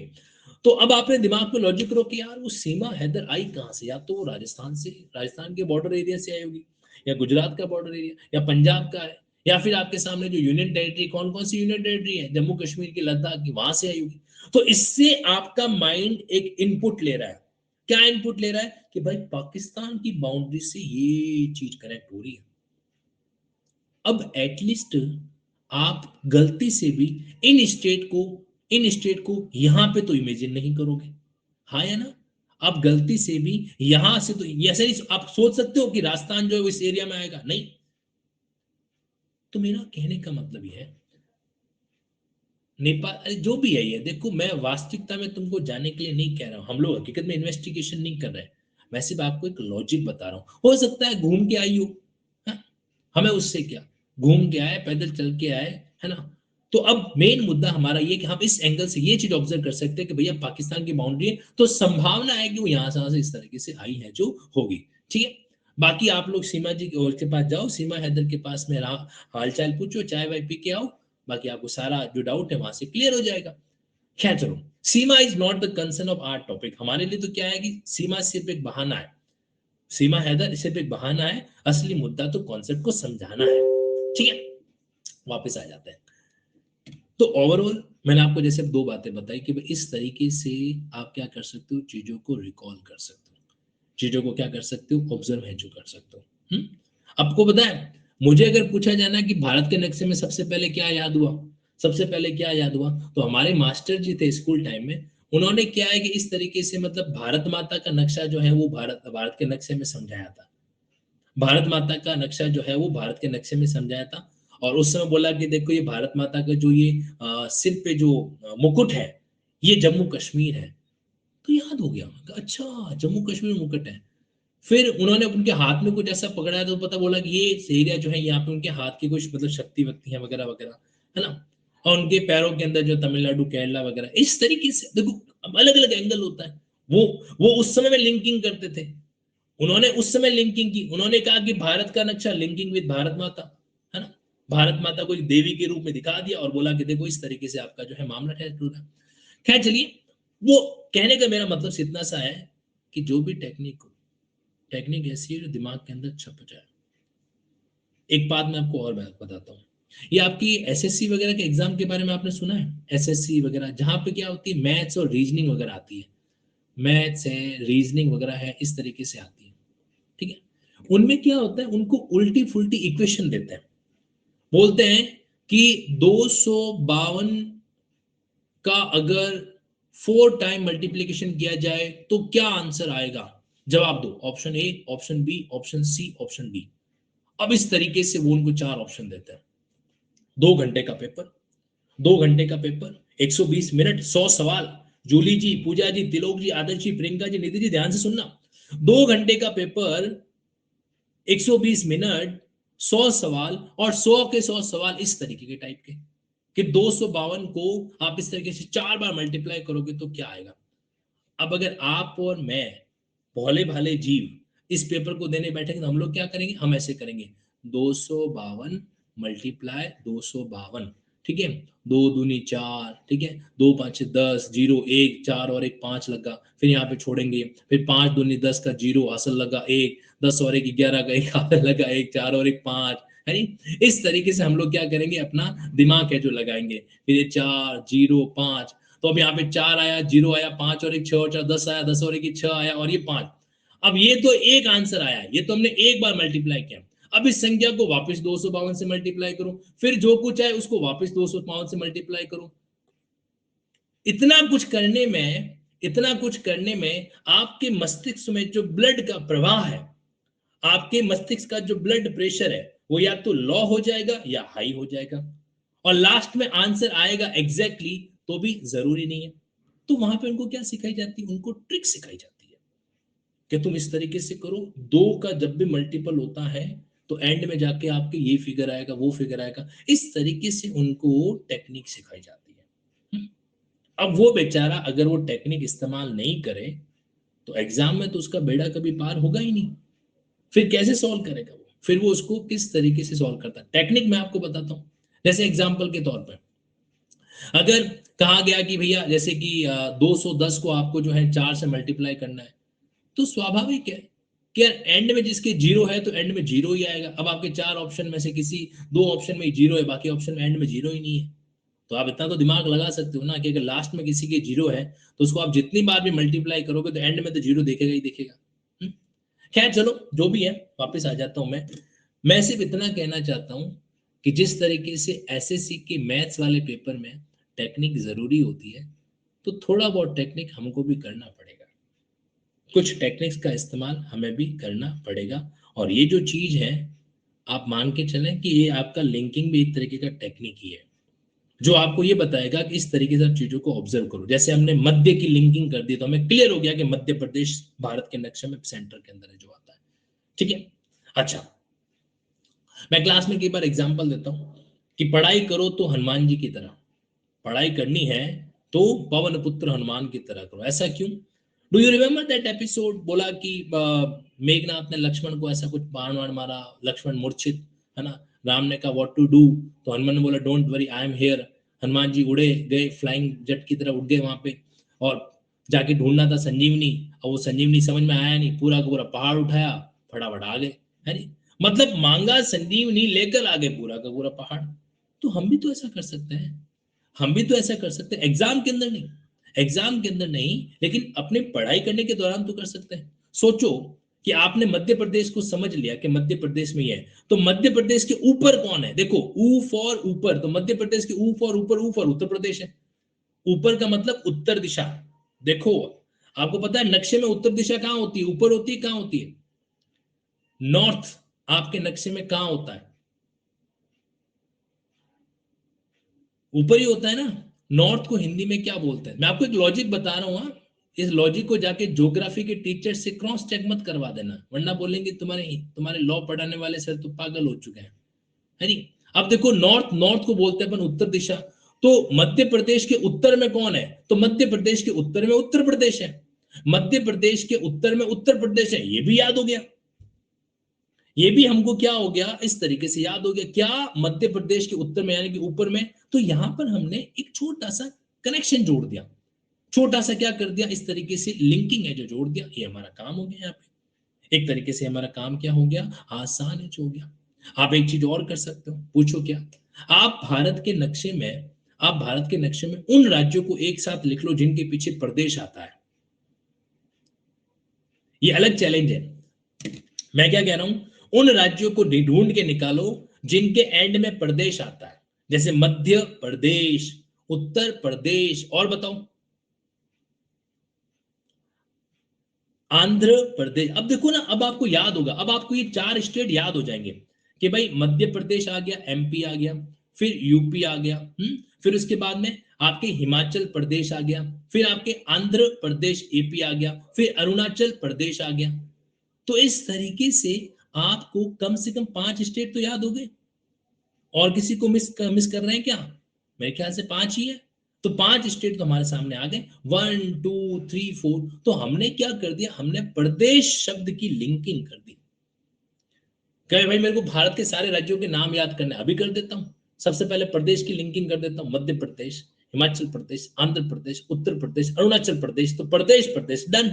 तो अब आपने दिमाग में लॉजिक करो कि यार वो सीमा हैदर आई कहां से, या तो वो राजस्थान से, राजस्थान के बॉर्डर एरिया से आई होगी, या गुजरात का बॉर्डर एरिया, या पंजाब का है, या फिर आपके सामने जो यूनियन टेरिटरी, कौन कौन सी यूनियन टेरिटरी है, जम्मू कश्मीर की, लद्दाख की, वहां से आई होगी। तो इससे आपका माइंड एक इनपुट ले रहा है। क्या इनपुट ले रहा है? कि भाई पाकिस्तान की बाउंड्री से ये चीज कनेक्ट हो रही है। अब एटलीस्ट आप गलती से भी इन स्टेट को यहां पे तो इमेजिन नहीं करोगे, हाँ या ना? आप गलती से भी यहां से तो ऐसे नहीं आप सोच सकते हो कि राजस्थान जो है वो इस एरिया में आएगा, नहीं। तो मेरा कहने का मतलब यह है, नेपाल, अरे जो भी है ये, देखो मैं वास्तविकता में तुमको जाने के लिए नहीं कह रहा हूं, हम लोग हकीकत में इन्वेस्टिगेशन नहीं कर रहे हैं। मैं सिर्फ आपको एक लॉजिक बता रहा हूं, हो सकता है घूम के आई हो, हाँ? हमें उससे क्या, घूम के आए, पैदल चल के आए, है ना? तो अब मेन मुद्दा हमारा ये कि हम इस एंगल से ये चीज ऑब्जर्व कर सकते हैं कि भैया पाकिस्तान की बाउंड्री है, तो संभावना है कि वो यहाँ से इस तरीके से आई है जो होगी। ठीक है, बाकी आप लोग सीमा जी के पास जाओ, सीमा हैदर के पास में हाल चाल पूछो, चाय वाय पी के आओ, बाकी आपको सारा जो डाउट है वहां से क्लियर हो जाएगा। खैर चलो, Seema is not the concern of our topic, हमारे लिए तो क्या है कि सीमा सिर्फ एक बहाना है, सीमा हैदर सिर्फ एक बहाना है, असली मुद्दा तो कॉन्सेप्ट को समझाना है। ठीक है, वापस आ जाते हैं। तो ओवरऑल मैंने आपको जैसे दो बातें बताई कि इस तरीके से आप क्या कर सकते हो, चीजों को रिकॉल कर सकते हो, चीजों को क्या कर सकते हो, ऑब्जर्व है जो कर सकते हो। आपको पता है, मुझे अगर पूछा जाना कि भारत के नक्शे में सबसे पहले क्या याद हुआ, सबसे पहले क्या याद हुआ, तो हमारे मास्टर जी थे स्कूल टाइम में, उन्होंने क्या है कि इस तरीके से, मतलब भारत माता का नक्शा जो है वो भारत भारत के नक्शे में समझाया था। भारत माता का नक्शा जो है वो भारत के नक्शे में समझाया था। और उस समय बोला कि देखो ये भारत माता का जो ये सिर पे जो मुकुट है, ये जम्मू कश्मीर है। तो याद हो गया, अच्छा जम्मू कश्मीर मुकुट है। फिर उन्होंने उनके हाथ में कुछ ऐसा पकड़ा तो पता बोला कि ये एरिया जो है यहाँ पे उनके हाथ की कुछ मतलब शक्ति वक्ति है वगैरह वगैरह, है ना? और उनके पैरों के अंदर जो तमिलनाडु, केरला वगैरह, इस तरीके से देखो अलग अलग एंगल होता है। वो वो उस समय में लिंकिंग करते थे, उन्होंने उस समय लिंकिंग की, उन्होंने कहा कि भारत का नक्शा लिंकिंग विद भारत माता, है ना? भारत माता को एक देवी के रूप में दिखा दिया और बोला कि देखो इस तरीके से आपका जो है मामला है पूरा। खैर चलिए, वो कहने का मेरा मतलब इतना सा है कि जो भी टेक्निक हो, टेक्निक ऐसी है जो दिमाग के अंदर छप जाए। एक बात मैं आपको और बात बताता हूँ, ये आपकी एसएससी वगैरह के एग्जाम के बारे में आपने सुना है? एसएससी वगैरह जहां पे क्या होती है, मैथ्स और रीजनिंग वगैरह आती है, मैथ्स है, रीजनिंग वगैरह है, इस तरीके से आती है, ठीक है। उनमें क्या होता है, उनको उल्टी फुल्टी इक्वेशन देते हैं, बोलते हैं कि 252 का अगर 4 टाइम मल्टीप्लीकेशन किया जाए तो क्या आंसर आएगा, जवाब दो, option A, option B, option C, option D. अब इस तरीके से वो उनको 4 ऑप्शन देते हैं। 2 घंटे का पेपर, 2 घंटे का पेपर, 120 मिनट, 100 सवाल। जूली जी, पूजा जी, तिलोक जी, आदर्श जी, प्रियंका जी, निधि जी, ध्यान से सुनना। 2 घंटे का पेपर, 120 मिनट, 100 सवाल, और 100 के 100 सवाल इस तरीके के टाइप के कि 252 को आप इस तरीके से 4 बार मल्टीप्लाई करोगे तो क्या आएगा। अब अगर आप और मैं, भोले भाले जीव, इस पेपर को देने बैठेंगे तो हम लोग क्या करेंगे, हम ऐसे करेंगे, 252 मल्टीप्लाई 252, ठीक है, 2 दूनी 4, ठीक है, 2 5 10, 0 1 4 और 1 5 लगा, फिर यहाँ पे छोड़ेंगे, फिर 5 दूनी 10 का 0 हासिल लगा 1, 10 और 1 11 का 1 हासिल लगा 1, 4 और 1 5, है नहीं। इस तरीके से हम लोग क्या करेंगे, अपना दिमाग है जो लगाएंगे, फिर ये 4 0 5, तो अब यहाँ पे 4 आया, 0 आया, 5 और 1 6 और 4 10 आया, 10 और 1 6 आया, और ये 5। अब ये तो एक आंसर आया, ये तो हमने एक बार मल्टीप्लाई किया। अब इस संख्या को वापस 252 से मल्टीप्लाई करो, फिर जो कुछ है उसको वापस 252 से मल्टीप्लाई करो। इतना कुछ करने में, इतना कुछ करने में आपके मस्तिष्क में जो ब्लड का प्रवाह है, आपके मस्तिष्क का जो ब्लड प्रेशर है, वो या तो लो हो जाएगा या हाई हो जाएगा, और लास्ट में आंसर आएगा एग्जैक्टली तो भी जरूरी नहीं है। तो वहां पे उनको क्या सिखाई जाती है, उनको ट्रिक सिखाई जाती है कि तुम इस तरीके से करो, 2 का जब भी मल्टीपल होता है तो एंड में जाके आपके ये फिगर आएगा, वो फिगर आएगा, इस तरीके से उनको टेक्निक सिखाई जाती है। अब वो बेचारा अगर वो टेक्निक इस्तेमाल नहीं करे तो एग्जाम में तो उसका बेड़ा कभी पार होगा ही नहीं। फिर कैसे सॉल्व करेगा वो, फिर वो उसको किस तरीके से सॉल्व करता है। टेक्निक मैं आपको बताता हूं, जैसे एग्जाम्पल के तौर पर अगर कहा गया कि भैया जैसे कि 210 को आपको जो है 4 से मल्टीप्लाई करना है, तो स्वाभाविक है कि यार एंड में जिसके 0 है तो एंड में 0 ही आएगा। अब आपके 4 ऑप्शन में से किसी 2 ऑप्शन में 0 है, बाकी ऑप्शन में एंड में 0 ही नहीं है, तो आप इतना तो दिमाग लगा सकते हो ना कि अगर लास्ट में किसी के 0 है तो उसको आप जितनी बार भी मल्टीप्लाई करोगे तो एंड में तो 0 देखेगा ही देखेगा। हम्म? खैर चलो जो भी है, वापस आ जाता हूं मैं सिर्फ इतना कहना चाहता हूं कि जिस तरीके से एसएससी के मैथ्स वाले पेपर में टेक्निक जरूरी होती है, तो थोड़ा बहुत टेक्निक हमको भी करना पड़ेगा, कुछ टेक्निक्स का इस्तेमाल हमें भी करना पड़ेगा। और ये जो चीज है, आप मान के चलें कि ये आपका लिंकिंग भी एक तरीके का टेक्निक ही है, जो आपको ये बताएगा कि इस तरीके से आप चीजों को ऑब्जर्व करो। जैसे हमने मध्य की लिंकिंग कर दी तो हमें क्लियर हो गया कि मध्य प्रदेश भारत के नक्शे में सेंटर के अंदर है जो आता है, ठीक है। अच्छा, मैं क्लास में कई बार एग्जाम्पल देता हूं कि पढ़ाई करो तो हनुमान जी की तरह, पढ़ाई करनी है तो पवन पुत्र हनुमान की तरह करो। ऐसा क्यों? Do you remember that episode, बोला कि मेघनाथ ने लक्ष्मण को ऐसा कुछ बाण वाण मारा, लक्ष्मण मूर्छित, है ना, राम ने कहा व्हाट टू डू, तो हनुमान ने बोला don't worry I am here. Hanuman ji उड़े गए, फ्लाइंग जेट की तरह उड़ गए वहां पे, और जाके ढूंढना था संजीवनी, और वो संजीवनी समझ में आया नहीं, पूरा का पूरा पहाड़ उठाया, फटाफट आ गए, है नहीं। मतलब मांगा संजीवनी, लेकर आ गए पूरा का पूरा पहाड़। तो हम भी तो ऐसा कर सकते हैं, हम भी तो ऐसा कर सकते हैं, एग्जाम के अंदर नहीं, एग्जाम के अंदर नहीं, लेकिन अपने पढ़ाई करने के दौरान तो कर सकते हैं। सोचो कि आपने मध्य प्रदेश को समझ लिया कि मध्य प्रदेश में ही है, तो मध्य प्रदेश के ऊपर कौन है, देखो ऊ फॉर ऊपर, तो मध्य प्रदेश के ऊ फॉर ऊपर, ऊ फॉर उत्तर प्रदेश है। ऊपर का मतलब उत्तर दिशा। देखो आपको पता है नक्शे में उत्तर दिशा कहां होती है, ऊपर होती है, कहां होती है, नॉर्थ आपके नक्शे में कहां होता है, ऊपर ही होता है ना। नॉर्थ को हिंदी में क्या बोलते हैं, मैं आपको एक लॉजिक बता रहा हूं, हाँ? इस लॉजिक को जाके ज्योग्राफी के टीचर से क्रॉस चेक मत करवा देना, वरना बोलेंगे तुम्हारे तुम्हारे लॉ पढ़ाने वाले सर तो पागल हो चुके हैं, है नहीं। अब देखो नॉर्थ, नॉर्थ को बोलते हैं अपन उत्तर दिशा, तो मध्य प्रदेश के उत्तर में कौन है, तो मध्य प्रदेश के उत्तर में उत्तर प्रदेश है, मध्य प्रदेश के उत्तर में उत्तर प्रदेश है, ये भी याद हो गया, ये भी हमको क्या हो गया, इस तरीके से याद हो गया क्या, मध्य प्रदेश के उत्तर में यानी कि ऊपर में। तो यहां पर हमने एक छोटा सा कनेक्शन जोड़ दिया, छोटा सा क्या कर दिया, इस तरीके से लिंकिंग है जो जोड़ दिया, ये हमारा काम हो गया। यहाँ पे एक तरीके से हमारा काम क्या हो गया, आसान है जो हो गया। आप एक चीज और कर सकते हो, पूछो क्या, आप भारत के नक्शे में उन राज्यों को एक साथ लिख लो जिनके पीछे प्रदेश आता है। ये अलग चैलेंज है। मैं क्या कह रहा हूं, उन राज्यों को ढूंढ के निकालो जिनके एंड में प्रदेश आता है, जैसे मध्य प्रदेश, उत्तर प्रदेश, और बताओ आंध्र प्रदेश। अब देखो ना, अब आपको याद होगा, अब आपको ये 4 स्टेट याद हो जाएंगे कि भाई मध्य प्रदेश आ गया, एमपी आ गया, फिर यूपी आ गया, फिर उसके बाद में आपके हिमाचल प्रदेश आ गया, फिर आपके आंध्र प्रदेश एपी आ गया, फिर अरुणाचल प्रदेश आ गया। तो इस तरीके से आपको कम से कम 5 स्टेट तो याद हो गए। और किसी को मिस कर रहे हैं क्या? मेरे ख्याल से 5 ही है। तो 5 स्टेट तो हमारे सामने आ गए, 1 2 3 4। तो हमने क्या कर दिया, हमने प्रदेश शब्द की लिंकिंग कर दी। कहे भाई मेरे को भारत के सारे राज्यों के नाम याद करने, अभी कर देता हूं। सबसे पहले प्रदेश की लिंकिंग कर देता हूं, मध्य प्रदेश, हिमाचल प्रदेश, आंध्र प्रदेश, उत्तर प्रदेश, अरुणाचल प्रदेश। तो प्रदेश डन।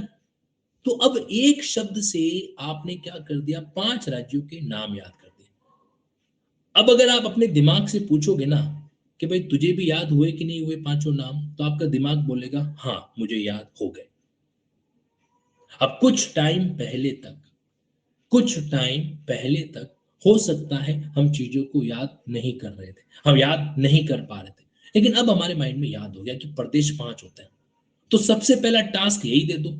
तो अब एक शब्द से आपने क्या कर दिया, 5 राज्यों के नाम याद कर दिए। अब अगर आप अपने दिमाग से पूछोगे ना कि भाई तुझे भी याद हुए कि नहीं हुए 5 नाम, तो आपका दिमाग बोलेगा हाँ मुझे याद हो गए। अब कुछ टाइम पहले तक हो सकता है हम चीजों को याद नहीं कर रहे थे, हम याद नहीं कर पा रहे थे, लेकिन अब हमारे माइंड में याद हो गया कि प्रदेश 5 होते हैं। तो सबसे पहला टास्क यही दे दो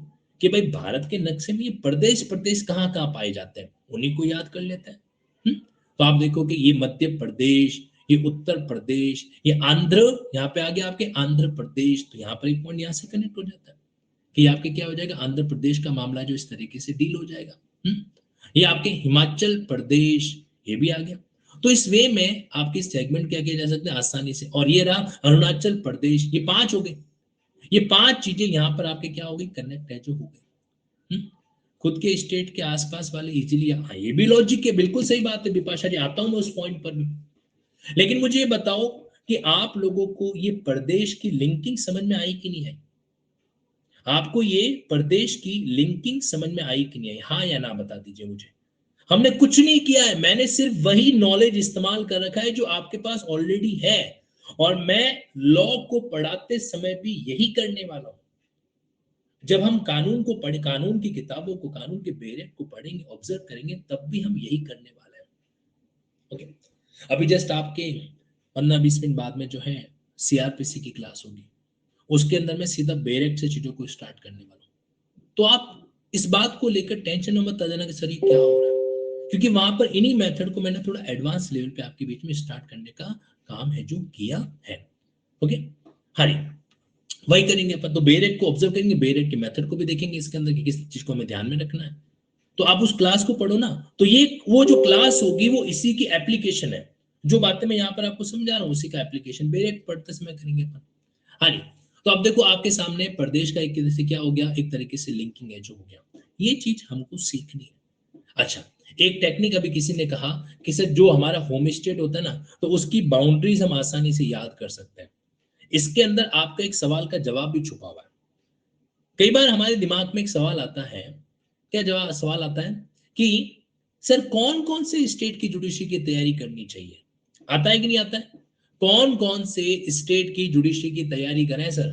कि भाई भारत के नक्शे में ये प्रदेश कहाँ कहाँ पाए जाते हैं, उन्हीं को याद कर लेते हैं। तो आप देखोगे ये मध्य प्रदेश, ये उत्तर प्रदेश, ये आंध्र, यहाँ पे आ गया आपके आंध्र प्रदेश। तो यहाँ पर एक पॉइंट यहाँ से कनेक्ट हो जाता है कि आपके क्या हो जाएगा, आंध्र प्रदेश का मामला जो इस तरीके से डील हो जाएगा। ये आपके हिमाचल प्रदेश, ये भी आ गया। तो इस वे में आपके सेगमेंट क्या किया जा सकते हैं आसानी से। और ये रहा अरुणाचल प्रदेश, ये 5 हो गए। ये 5 चीजें यहाँ पर आपके क्या हो गई, कनेक्ट है जो हो गई। खुद के स्टेट के आसपास वाले इजीली, हाँ ये भी लॉजिक है, बिल्कुल सही बात है विपाशा जी, आता हूं मैं उस पॉइंट पर भी। लेकिन मुझे ये बताओ कि आप लोगों को ये प्रदेश की लिंकिंग समझ में आई कि नहीं आई? आपको ये प्रदेश की लिंकिंग समझ में आई कि नहीं आई, हाँ या ना बता दीजिए मुझे। हमने कुछ नहीं किया है, मैंने सिर्फ वही नॉलेज इस्तेमाल कर रखा है जो आपके पास ऑलरेडी है, और मैं लॉ को पढ़ाते समय भी यही करने वाला हूं। जब हम कानून को पढ़े, कानून की किताबों को, कानून के बेरेट को पढ़ेंगे, ऑब्जर्व करेंगे, तब भी हम यही करने वाले हैं। ओके, अभी जस्ट आपके 15-20 मिनट बाद में जो है सीआरपीसी की क्लास होगी, उसके अंदर मैं सीधा बेरेट से चीजों को स्टार्ट करने वाला हूं। तो आप इस बात को लेकर टेंशन मत आ जाना कि सर ये क्या हो रहा है, क्योंकि वहां पर इन्हीं मेथड को मैंने थोड़ा एडवांस लेवल पे आपके बीच में स्टार्ट करने का काम है जो किया है। ओके, हाँ जी, वही करेंगे अपन। तो बेरेट को ऑब्जर्व करेंगे, बेरेट के मेथड को भी देखेंगे इसके अंदर कि किस चीज को हमें ध्यान में रखना है। तो आप उस क्लास को पढ़ो ना, तो ये वो जो क्लास होगी वो इसी की एप्लीकेशन है। जो बातें मैं यहाँ पर आपको समझा रहा हूँ उसी का एप्लीकेशन बेरेट पढ़ते समय करेंगे अपन। हाँ जी, तो अब देखो आपके सामने प्रदेश का एक तरीके से क्या हो गया, एक तरीके से लिंकिंग है जो हो गया। ये चीज हमको सीखनी है। अच्छा, एक टेक्निक अभी किसी ने कहा कि सर जो हमारा होम स्टेट होता है ना, तो उसकी बाउंड्रीज हम आसानी से याद कर सकते हैं। इसके अंदर आपका एक सवाल का जवाब भी छुपा हुआ है। कई बार हमारे दिमाग में एक सवाल आता है, क्या जवाब सवाल आता है कि सर कौन कौन से स्टेट की जुडिशरी की तैयारी करनी चाहिए? आता है कि नहीं आता है? कौन कौन से स्टेट की जुडिशरी की तैयारी करें सर?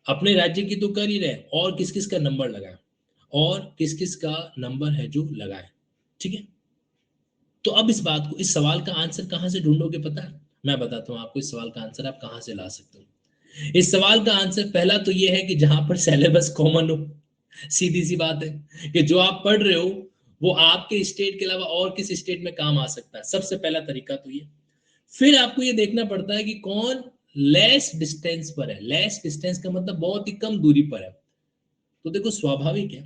अपने राज्य की तो कर ही रहे, और किस किस का नंबर लगाए, और किस किस का नंबर है जो लगाए। ठीक है, तो अब इस बात को, इस सवाल का आंसर कहां से ढूंढोगे पता है? मैं बताता हूं आपको इस सवाल का आंसर आप कहां से ला सकते हो। इस सवाल का आंसर पहला तो ये है कि जहां पर सिलेबस कॉमन हो। सीधी सी बात है कि जो आप पढ़ रहे हो वो आपके स्टेट के अलावा और किस स्टेट में काम आ सकता है, सबसे पहला तरीका तो ये। फिर आपको ये देखना पड़ता है कि कौन लेस डिस्टेंस पर है। लेस डिस्टेंस का मतलब बहुत ही कम दूरी पर है। तो देखो स्वाभाविक है,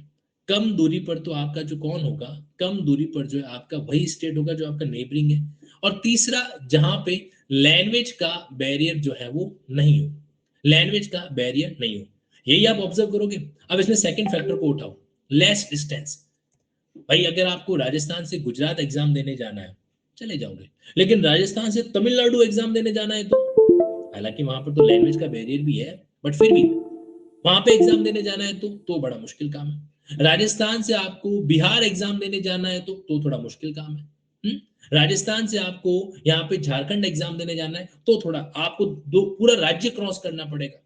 कम दूरी पर तो आपका जो कौन होगा, कम दूरी पर जो है आपका वही स्टेट होगा जो आपका नेबरिंग है। और तीसरा, जहां पे लैंग्वेज का बैरियर जो है वो नहीं हो, लैंग्वेज का बैरियर नहीं हो, यही आप ऑब्जर्व करोगे। अब इसमें सेकंड फैक्टर को उठाओ, लेस डिस्टेंस। भाई अगर आपको राजस्थान से गुजरात एग्जाम देने जाना है, चले जाओगे, लेकिन राजस्थान से तमिलनाडु एग्जाम देने जाना है तो, हालांकि वहां पर तो लैंग्वेज का बैरियर भी है, बट फिर भी वहां पे एग्जाम देने जाना है तो बड़ा मुश्किल काम है। राजस्थान से आपको बिहार एग्जाम देने जाना है तो थोड़ा मुश्किल काम है। राजस्थान से आपको यहाँ पे झारखंड एग्जाम देने जाना है तो थोड़ा आपको दो पूरा राज्य क्रॉस करना पड़ेगा,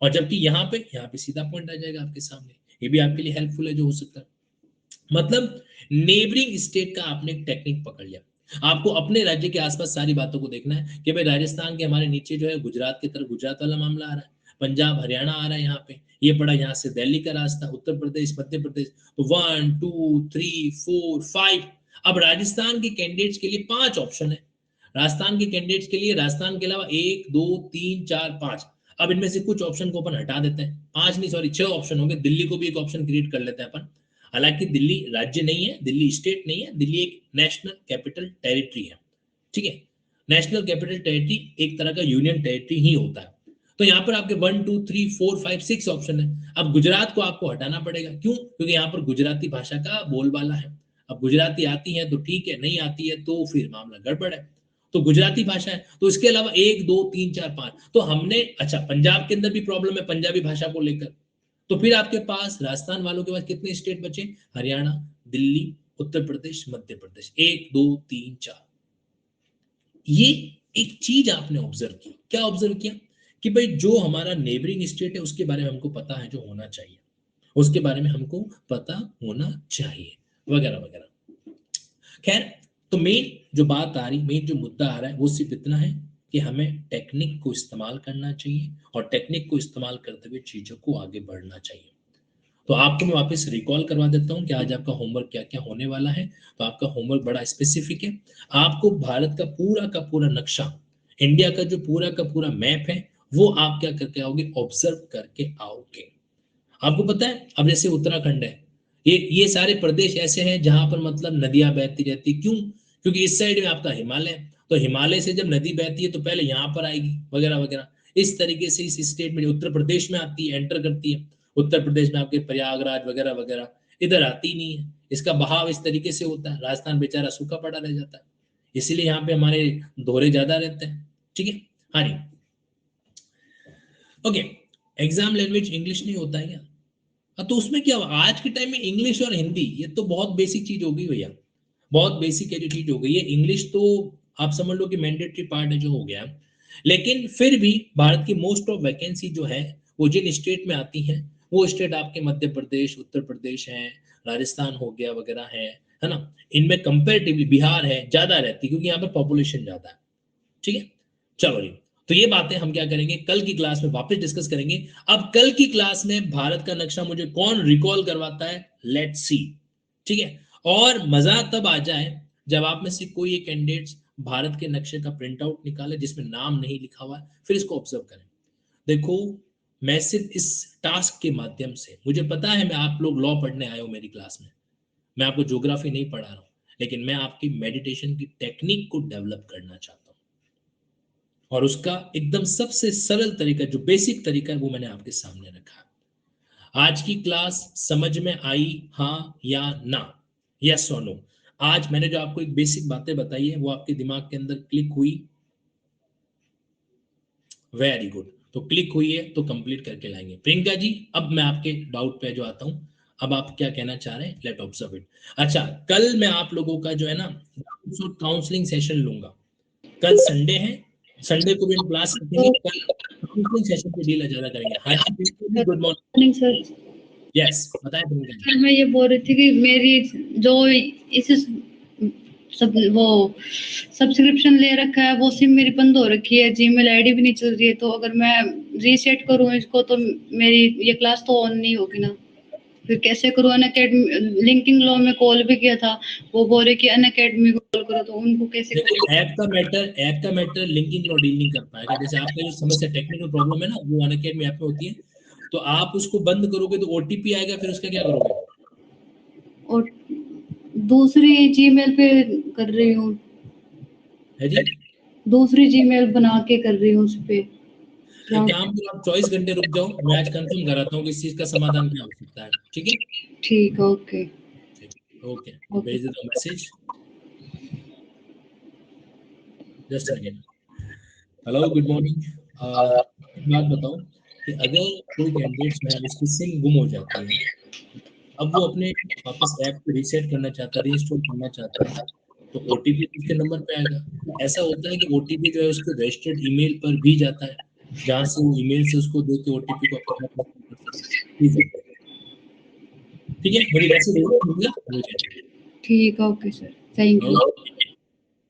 और जबकि यहाँ पे सीधा पॉइंट आ जाएगा आपके सामने। ये भी आपके लिए हेल्पफुल है जो हो सकता है। मतलब नेबरिंग स्टेट का आपने एक टेक्निक पकड़ लिया। आपको अपने राज्य के आसपास सारी बातों को देखना है कि भाई राजस्थान के हमारे नीचे जो है गुजरात की तरफ गुजरात वाला मामला आ रहा है, पंजाब हरियाणा आ रहा है, यहाँ पे ये पड़ा, यहाँ से दिल्ली का रास्ता, उत्तर प्रदेश मध्य प्रदेश, तो 1 2 3 4 5। अब राजस्थान के कैंडिडेट्स के लिए 5 ऑप्शन है। राजस्थान के कैंडिडेट्स के लिए राजस्थान के अलावा 1 2 3 4 5। अब इनमें से कुछ ऑप्शन को अपन हटा देते हैं, 5 नहीं सॉरी 6 ऑप्शन होंगे। दिल्ली को भी एक ऑप्शन क्रिएट कर लेते हैं अपन। हालांकि दिल्ली राज्य नहीं है, दिल्ली स्टेट नहीं है, दिल्ली एक नेशनल कैपिटल टेरिटरी है, ठीक है। नेशनल कैपिटल टेरिटरी एक तरह का यूनियन टेरिटरी ही होता है। तो यहाँ पर आपके 1 2 3 4 5 6 ऑप्शन है। अब गुजरात को आपको हटाना पड़ेगा, क्यों? क्योंकि यहाँ पर गुजराती भाषा का बोलबाला है। अब गुजराती आती है तो ठीक है, नहीं आती है तो फिर मामला गड़बड़ है। तो गुजराती भाषा है, तो इसके अलावा 1 2 3 4 5 तो हमने, अच्छा पंजाब के अंदर भी प्रॉब्लम है पंजाबी भाषा को लेकर। तो फिर आपके पास राजस्थान वालों के पास कितने स्टेट बचे? हरियाणा, दिल्ली, उत्तर प्रदेश, मध्य प्रदेश, 1 2 3 4। ये एक चीज आपने ऑब्जर्व की, क्या ऑब्जर्व किया? कि भाई जो हमारा नेबरिंग स्टेट है उसके बारे में हमको पता है, जो होना चाहिए उसके बारे में हमको पता होना चाहिए, वगैरह वगैरह। खैर, तो मेन जो बात आ रही, मेन जो मुद्दा आ रहा है वो सिर्फ इतना है कि हमें टेक्निक को इस्तेमाल करना चाहिए, और टेक्निक को इस्तेमाल करते हुए चीजों को आगे बढ़ना चाहिए। तो आपको मैं वापस रिकॉल करवा देता हूं कि आज आपका होमवर्क क्या क्या होने वाला है। तो आपका होमवर्क बड़ा स्पेसिफिक है। आपको भारत का पूरा नक्शा, इंडिया का जो पूरा का पूरा मैप है, वो आप क्या करके आओगे? ऑब्जर्व करके आओगे। आपको पता है, अब जैसे उत्तराखंड है, ये सारे प्रदेश ऐसे हैं जहां पर मतलब नदियां बहती रहती। क्यों? क्योंकि इस साइड में आपका हिमालय है, तो हिमालय से जब नदी बहती है तो पहले यहाँ पर आएगी, वगैरह वगैरह। इस तरीके से इस स्टेट में उत्तर प्रदेश में आती है, एंटर करती है। उत्तर प्रदेश में आपके प्रयागराज वगैरह वगैरह, इधर आती नहीं है। इसका बहाव इस तरीके से होता है, राजस्थान बेचारा सूखा पड़ा रह जाता है। इसीलिए यहाँ पे हमारे दोहरे ज्यादा रहते हैं, ठीक है। हाँ जी, ओके। एग्जाम लैंग्वेज इंग्लिश नहीं होता है क्या? हाँ, तो उसमें क्या हुआ? आज के टाइम में इंग्लिश और हिंदी ये तो बहुत बेसिक चीज हो गई भैया, बहुत बेसिक है जो चीज हो गई है। इंग्लिश तो आप समझ लो कि मैंडेटरी पार्ट है जो हो गया। लेकिन फिर भी भारत की मोस्ट ऑफ वैकेंसी जो है वो जिन स्टेट में आती है, वो स्टेट आपके मध्य प्रदेश, उत्तर प्रदेश है, राजस्थान हो गया वगैरह है ना। इनमें कंपेरेटिवली बिहार है, ज्यादा रहती है क्योंकि यहाँ पर पॉपुलेशन ज्यादा है, ठीक है। चलो जी, तो ये बातें हम क्या करेंगे, कल की क्लास में वापस डिस्कस करेंगे। अब कल की क्लास में भारत का नक्शा मुझे कौन रिकॉल करवाता है, लेट्स सी, ठीक है। और मजा तब आ जाए जब आप में से कोई एक कैंडिडेट भारत के नक्शे का प्रिंट आउट निकाले जिसमें नाम नहीं लिखा हुआ है, फिर इसको ऑब्जर्व करें। देखो, मैं सिर्फ इस टास्क के माध्यम से, मुझे पता है मैं आप लोग लॉ पढ़ने आए हो मेरी क्लास में, मैं आपको ज्योग्राफी नहीं पढ़ा रहा हूं, लेकिन मैं आपकी मेडिटेशन की टेक्निक को डेवलप करना चाहता हूं। और उसका एकदम सबसे सरल तरीका, जो बेसिक तरीका है, वो मैंने आपके सामने रखा। आज की क्लास समझ में आई, हाँ या ना, यस और नो? आज मैंने जो आपको एक बेसिक बातें बताई है वो आपके दिमाग के अंदर क्लिक हुई? Very good. तो क्लिक हुई है तो कंप्लीट करके लाएंगे। प्रियंका जी, अब मैं आपके डाउट पे जो आता हूं, अब आप क्या कहना चाह रहे हैं, लेट ऑब्जर्व इट। अच्छा, कल मैं आप लोगों का जो है ना काउंसलिंग सेशन लूंगा। कल संडे है, संडे को भी हम क्लास रखेंगे। कल काउंसलिंग सेशन पे डील ज्यादा करेंगे। हाँ जी, गुड मॉर्निंग सर। यस, बताएं प्रियंका जी। सर मैं ये बोल रही थी कि मेरी जो इस सब वो सब्सक्रिप्शन ले रखा है वो सिम मेरी बंद हो रखी है, जीमेल आईडी भी नहीं चल रही है। तो अगर मैं रीसेट करूं इसको तो मेरी ये क्लास तो ऑन नहीं होगी ना, फिर कैसे करूं? अनअकैडमी लिंकिंग लॉ में कॉल भी किया था, वो बोल रहे कि अनअकैडमी को कॉल करो, तो उनको कैसे देखो, करूं? ऐप का मैटर लिंकिंग लॉ डील नहीं कर पाएगा। जैसे आपका जो समस्या टेक्निकल प्रॉब्लम है ना, वो अनअकैडमी ऐप में होती है। तो आप उसको बंद करोगे तो ओटीपी आएगा, फिर उसका क्या करोगे? और दूसरी जीमेल पे कर रही हूँ, है जी। दूसरी जीमेल बना के कर रही हूँ उस पे। एक काम करो, आप 24 घंटे रुक जाओ, मैं आज कंफर्म कराता हूँ कि इस चीज का समाधान क्या हो सकता है, ठीक है। ठीक है, ओके ओके, ओके। भेज देता हूँ message, just second. Hello, good morning. बात बताओ कि अगर कोई कैंडिडेट जो है उसकी सिम गुम हो जाती है, अब वो अपने वापस ऐप को रीसेट करना चाहता है, रीइंस्टॉल करना चाहता है, तो ओटीपी किसके नंबर पे आएगा? ऐसा होता है कि ओटीपी जो है उसके रजिस्टर्ड ईमेल पर भी जाता है, जहां से वो ईमेल से उसको देख के ओटीपी को अपने आप कर सकते हैं। ठीक है, मेरी मैसेज ठीक है, ओके सर, थैंक यू।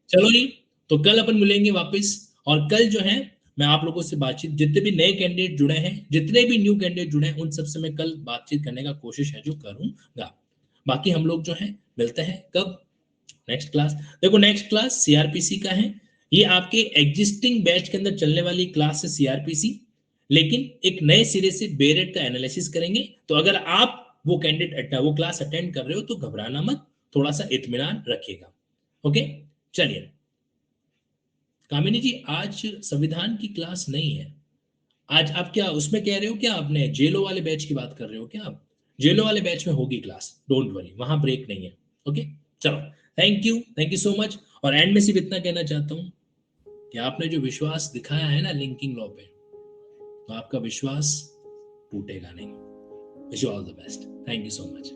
चलो जी, तो कल अपन मिलेंगे वापस, और कल जो है मैं आप लोगों से बातचीत, जितने भी नए कैंडिडेट जुड़े हैं, जितने भी न्यू कैंडिडेट जुड़े हैं, उन सबसे मैं कल बातचीत करने का कोशिश है जो करूंगा। बाकी हम लोग जो है मिलते हैं कब? Next class. देखो नेक्स्ट क्लास सीआरपीसी का है, ये आपके एग्जिस्टिंग बैच के अंदर चलने वाली क्लास है सीआरपीसी, लेकिन एक नए सिरे से बेरेट का एनालिसिस करेंगे। तो अगर आप वो कैंडिडेट वो क्लास अटेंड कर रहे हो तो घबराना मत, थोड़ा सा इत्मीनान रखिएगा। ओके, चलिए। कामिनी जी, आज संविधान की क्लास नहीं है। आज आप क्या उसमें कह रहे हो, क्या आपने जेलो वाले बैच की बात कर रहे हो क्या आप? जेलो वाले बैच में होगी क्लास, डोंट वरी, वहां ब्रेक नहीं है। ओके, चलो, थैंक यू सो मच। और एंड में सिर्फ इतना कहना चाहता हूं कि आपने जो विश्वास दिखाया है ना लिंकिंग लॉ पे, तो आपका विश्वास टूटेगा नहीं। Wish you all the best. Thank you so much.